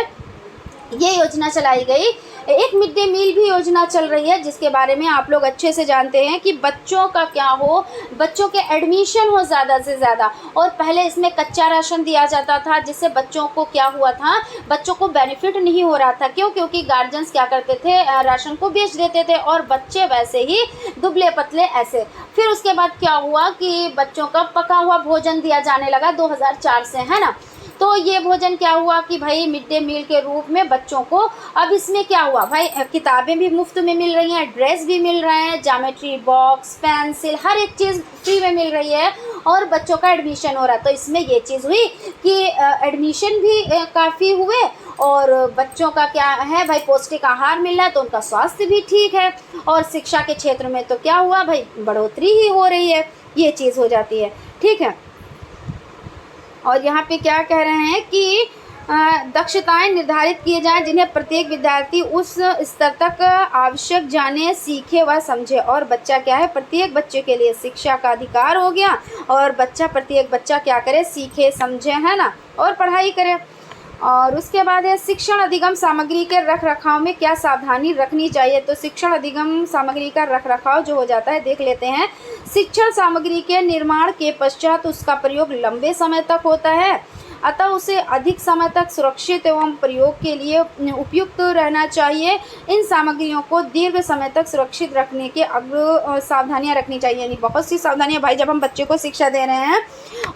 ये योजना चलाई गई, एक मिड डे मील भी योजना चल रही है, जिसके बारे में आप लोग अच्छे से जानते हैं कि बच्चों का क्या हो, बच्चों के एडमिशन हो ज़्यादा से ज़्यादा। और पहले इसमें कच्चा राशन दिया जाता था, जिससे बच्चों को क्या हुआ था, बच्चों को बेनिफिट नहीं हो रहा था। क्यों? क्योंकि गार्जियंस क्या करते थे, राशन को बेच देते थे और बच्चे वैसे ही दुबले पतले ऐसे। फिर उसके बाद क्या हुआ कि बच्चों का पका हुआ भोजन दिया जाने लगा 2004 से, है ना। तो ये भोजन क्या हुआ कि भाई मिड डे मील के रूप में बच्चों को, अब इसमें क्या हुआ भाई, किताबें भी मुफ्त में मिल रही हैं, ड्रेस भी मिल रहे हैं, ज्योमेट्री बॉक्स, पेंसिल, हर एक चीज़ फ्री में मिल रही है, और बच्चों का एडमिशन हो रहा है। तो इसमें ये चीज़ हुई कि एडमिशन भी काफ़ी हुए, और बच्चों का क्या है भाई, पौष्टिक आहार मिल रहा है तो उनका स्वास्थ्य भी ठीक है। और शिक्षा के क्षेत्र में तो क्या हुआ भाई, बढ़ोतरी ही हो रही है, ये चीज़ हो जाती है। ठीक है, और यहाँ पे क्या कह रहे हैं कि दक्षताएं निर्धारित किए जाएं जिन्हें प्रत्येक विद्यार्थी उस स्तर तक आवश्यक जाने, सीखे व समझे। और बच्चा क्या है, प्रत्येक बच्चे के लिए शिक्षा का अधिकार हो गया, और प्रत्येक बच्चा क्या करे, सीखे समझे, है ना, और पढ़ाई करे। और उसके बाद है शिक्षण अधिगम सामग्री के रख रखाव में क्या सावधानी रखनी चाहिए। तो शिक्षण अधिगम सामग्री का रख रखाव जो हो जाता है, देख लेते हैं। शिक्षण सामग्री के निर्माण के पश्चात उसका प्रयोग लंबे समय तक होता है, अतः उसे अधिक समय तक सुरक्षित एवं प्रयोग के लिए उपयुक्त रहना चाहिए। इन सामग्रियों को दीर्घ समय तक सुरक्षित रखने के सावधानियां रखनी चाहिए। यानी बहुत सी सावधानियां भाई, जब हम बच्चे को शिक्षा दे रहे हैं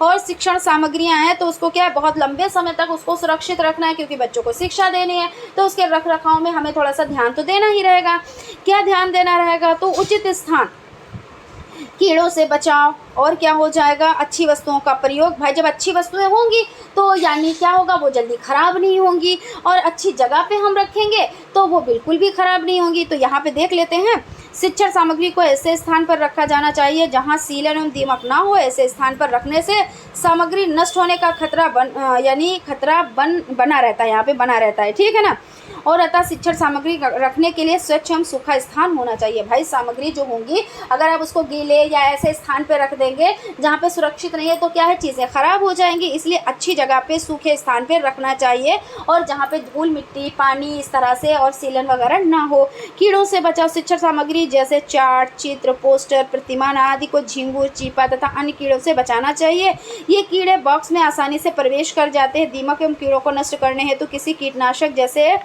और शिक्षण सामग्रियां हैं तो उसको क्या है, बहुत लंबे समय तक उसको सुरक्षित रखना है, क्योंकि बच्चों को शिक्षा देनी है। तो उसके रख रखाव में हमें थोड़ा सा ध्यान तो देना ही रहेगा। क्या ध्यान देना रहेगा, तो उचित स्थान कीड़ों से बचाव, और क्या हो जाएगा, अच्छी वस्तुओं का प्रयोग। भाई जब अच्छी वस्तुएं होंगी तो यानी क्या होगा, वो जल्दी ख़राब नहीं होंगी, और अच्छी जगह पे हम रखेंगे तो वो बिल्कुल भी ख़राब नहीं होंगी। तो यहाँ पे देख लेते हैं, शिक्षण सामग्री को ऐसे स्थान पर रखा जाना चाहिए जहाँ सीलन एवं दीमक ना हो। ऐसे स्थान पर रखने से सामग्री नष्ट होने का खतरा बना रहता है, यहाँ पे बना रहता है, ठीक है ना। और अतः शिक्षण सामग्री रखने के लिए स्वच्छ एवं सूखा स्थान होना चाहिए। भाई सामग्री जो होंगी अगर आप उसको गीले या ऐसे स्थान पे रख देंगे जहाँ पे सुरक्षित नहीं है तो क्या है, चीज़ें ख़राब हो जाएंगी। इसलिए अच्छी जगह पे, सूखे स्थान पे रखना चाहिए, और जहाँ पे धूल मिट्टी पानी इस तरह से और सीलन वगैरह ना हो। कीड़ों से बचाव, शिक्षण सामग्री जैसे चार्ट, चित्र, पोस्टर, प्रतिमान आदि को झींगुर, चीपा तथा अन्य कीड़ों से बचाना चाहिए। ये कीड़े बॉक्स में आसानी से प्रवेश कर जाते हैं। दीमक एवं कीड़ों को नष्ट करने हेतु किसी कीटनाशक जैसे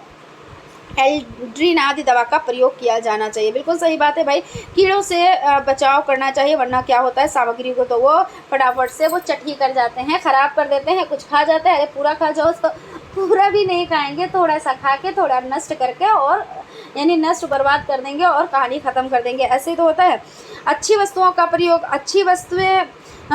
एल्ड्रीन आदि दवा का प्रयोग किया जाना चाहिए। बिल्कुल सही बात है भाई, कीड़ों से बचाव करना चाहिए, वरना क्या होता है, सामग्री को तो वो फटाफट से वो चटनी कर जाते हैं, ख़राब कर देते हैं। कुछ खा जाता है, अरे पूरा खा जाओ, उसको पूरा भी नहीं खाएंगे, थोड़ा सा खा के थोड़ा नष्ट करके, और यानी नष्ट बर्बाद कर देंगे और कहानी ख़त्म कर देंगे, ऐसे ही तो होता है। अच्छी वस्तुओं का प्रयोग, अच्छी वस्तुएं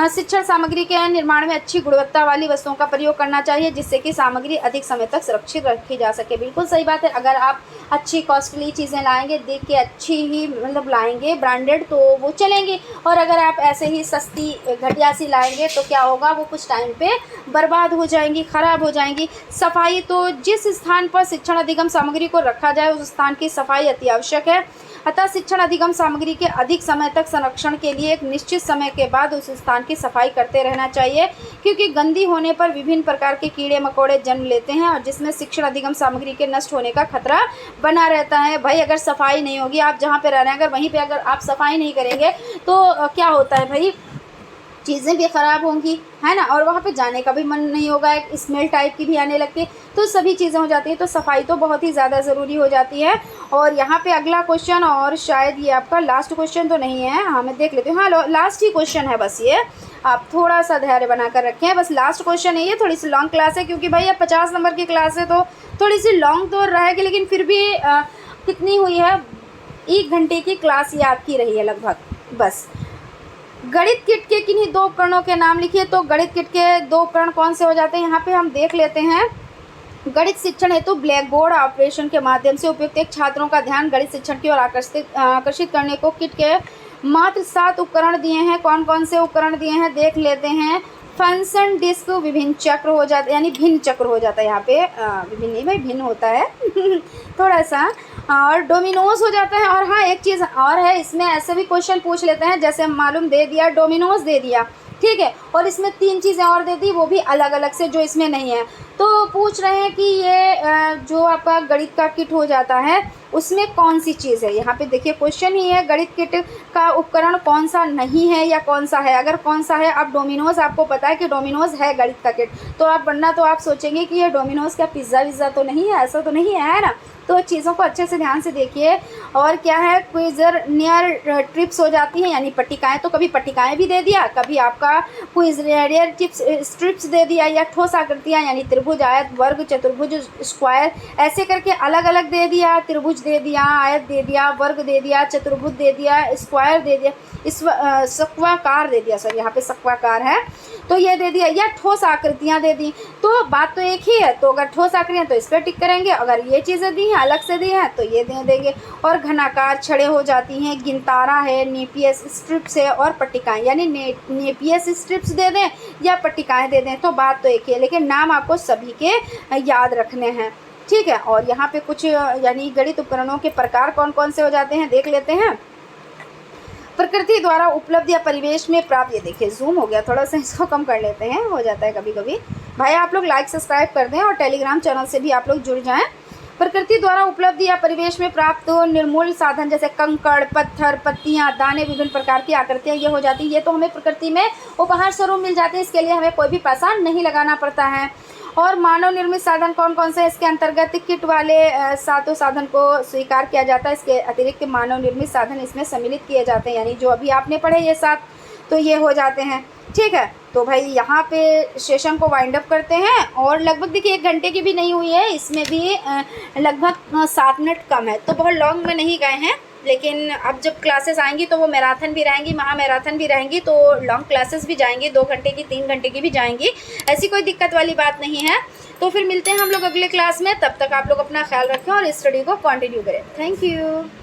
शिक्षण सामग्री के निर्माण में अच्छी गुणवत्ता वाली वस्तुओं का प्रयोग करना चाहिए, जिससे कि सामग्री अधिक समय तक सुरक्षित रखी जा सके। बिल्कुल सही बात है, अगर आप अच्छी कॉस्टली चीज़ें लाएंगे, देख के अच्छी ही मतलब लाएंगे ब्रांडेड, तो वो चलेंगी। और अगर आप ऐसे ही सस्ती घटिया सी लाएंगे तो क्या होगा, वो कुछ टाइम पे बर्बाद हो जाएंगी, ख़राब हो जाएंगी। सफाई, तो जिस स्थान पर शिक्षण अधिगम सामग्री को रखा जाए उस स्थान की सफाई अति आवश्यक है। अतः शिक्षण अधिगम सामग्री के अधिक समय तक संरक्षण के लिए एक निश्चित समय के बाद उस स्थान की सफाई करते रहना चाहिए, क्योंकि गंदी होने पर विभिन्न प्रकार के कीड़े मकोड़े जन्म लेते हैं, और जिसमें शिक्षण अधिगम सामग्री के नष्ट होने का खतरा बना रहता है। भाई अगर सफाई नहीं होगी, आप जहाँ पे रह रहे हैं अगर वहीं पे अगर आप सफाई नहीं करेंगे तो क्या होता है भाई, चीज़ें भी ख़राब होंगी, है ना, और वहाँ पे जाने का भी मन नहीं होगा, एक स्मेल टाइप की भी आने लगती है, तो सभी चीज़ें हो जाती हैं। तो सफाई तो बहुत ही ज़्यादा ज़रूरी हो जाती है। और यहाँ पे अगला क्वेश्चन, और शायद ये आपका लास्ट क्वेश्चन तो नहीं है, हाँ मैं देख लेती हूँ, हाँ लास्ट ही क्वेश्चन है बस ये, आप थोड़ा सा धैर्य बना कर रखें, बस लास्ट क्वेश्चन है ये। थोड़ी सी लॉन्ग क्लास है, क्योंकि भाई अब 50 नंबर की क्लास है तो थोड़ी सी लॉन्ग तो रहेगी, लेकिन फिर भी कितनी हुई है, 1 घंटे की क्लास ये आपकी रही है लगभग। बस गणित किट के किन्हीं 2 उपकरणों के नाम लिखिए। तो गणित किट के 2 उपकरण कौन से हो जाते हैं, यहाँ पे हम देख लेते हैं। गणित शिक्षण हेतु ब्लैक बोर्ड ऑपरेशन के माध्यम से उपयुक्त एक छात्रों का ध्यान गणित शिक्षण की ओर आकर्षित करने को किट के मात्र 7 उपकरण दिए हैं। कौन कौन से उपकरण दिए हैं देख लेते हैं। फंक्शन डिस्क, विभिन्न चक्र हो जाते, यानी भिन्न चक्र हो जाता है यहाँ पे, विभिन्न नहीं भाई भिन्न होता है थोड़ा सा, और डोमिनोज हो जाता है। और हाँ एक चीज़ और है, इसमें ऐसे भी क्वेश्चन पूछ लेते हैं, जैसे मालूम दे दिया डोमिनोज दे दिया, ठीक है, और इसमें 3 चीज़ें और दे दी, वो भी अलग अलग से, जो इसमें नहीं है। तो पूछ रहे हैं कि ये जो आपका गणित का किट हो जाता है उसमें कौन सी चीज़ है। यहाँ पे देखिए क्वेश्चन ही है, गणित किट का उपकरण कौन सा नहीं है या कौन सा है। अगर कौन सा है, अब डोमिनोज आपको पता है कि डोमिनोज है गणित का किट, तो आप वरना तो आप सोचेंगे कि ये डोमिनोज क्या पिज़्ज़ा विज़्ज़ा तो नहीं है, ऐसा तो नहीं है ना। तो चीज़ों को अच्छे से ध्यान से देखिए। और क्या है, क्विजर नियर ट्रिप्स हो जाती हैं, यानी पट्टिकाएँ, तो कभी पट्टिकाएँ भी दे दिया, कभी आपका क्विजर टिप्स स्ट्रिप्स दे दिया, या ठोस आकृतियाँ यानी त्रिभुज, आयत, वर्ग, चतुर्भुज, स्क्वायर, ऐसे करके अलग अलग दे दिया। त्रिभुज दे दिया, आयत दे दिया, वर्ग दे दिया, चतुर्भुज दे दिया, स्क्वायर दे दिया, इस सक्वाकार दे दिया, सर यहाँ पे सक्वाकार है तो ये दे दिया, या ठोस आकृतियाँ दे दी। तो बात तो एक ही है, तो अगर ठोस आकृतियाँ तो इस पर टिक करेंगे, अगर ये चीज़ें दी हैं अलग से दी हैं तो ये दे देंगे। और घनाकार छड़े हो जाती हैं, गिनतारा है, नेपियस स्ट्रिप्स है, और पट्टिकाएँ, यानी नेपियस स्ट्रिप्स दे दें या पट्टिकाएँ दे दें, तो बात तो एक ही है, लेकिन नाम आपको सभी के याद रखने हैं, ठीक है। और यहाँ पे कुछ यानी गणित उपकरणों के प्रकार कौन कौन से हो जाते हैं देख लेते हैं। प्रकृति द्वारा उपलब्ध या परिवेश में प्राप्त, ये देखिए जूम हो गया थोड़ा सा, इसको कम कर लेते हैं, हो जाता है कभी कभी। भाई आप लोग लाइक सब्सक्राइब कर दें और टेलीग्राम चैनल से भी आप लोग जुड़ जाएं। प्रकृति द्वारा उपलब्ध या परिवेश में प्राप्त निर्मूल साधन, जैसे कंकड़, पत्थर, पत्तियां, दाने, विभिन्न प्रकार की आकृतियां, ये हो जाती है। ये तो हमें प्रकृति में उपहार स्वरूप मिल जाते हैं, इसके लिए हमें कोई भी पैसा नहीं लगाना पड़ता है। और मानव निर्मित साधन कौन कौन से, इसके अंतर्गत किट वाले 7 साधन को स्वीकार किया जाता है। इसके अतिरिक्त मानव निर्मित साधन इसमें सम्मिलित किए जाते हैं, यानी जो अभी आपने पढ़े ये 7 तो ये हो जाते हैं, ठीक है। तो भाई यहाँ पे सेशन को वाइंड अप करते हैं, और लगभग देखिए 1 घंटे की भी नहीं हुई है, इसमें भी लगभग 7 मिनट कम है, तो बहुत लॉन्ग में नहीं गए हैं। लेकिन अब जब क्लासेस आएंगी तो वो मैराथन भी रहेंगी, महा मैराथन भी रहेंगी, तो लॉन्ग क्लासेस भी जाएंगी, 2 घंटे की 3 घंटे की भी जाएंगी, ऐसी कोई दिक्कत वाली बात नहीं है। तो फिर मिलते हैं हम लोग अगले क्लास में, तब तक आप लोग अपना ख्याल रखें और स्टडी को कंटिन्यू करें। Thank you.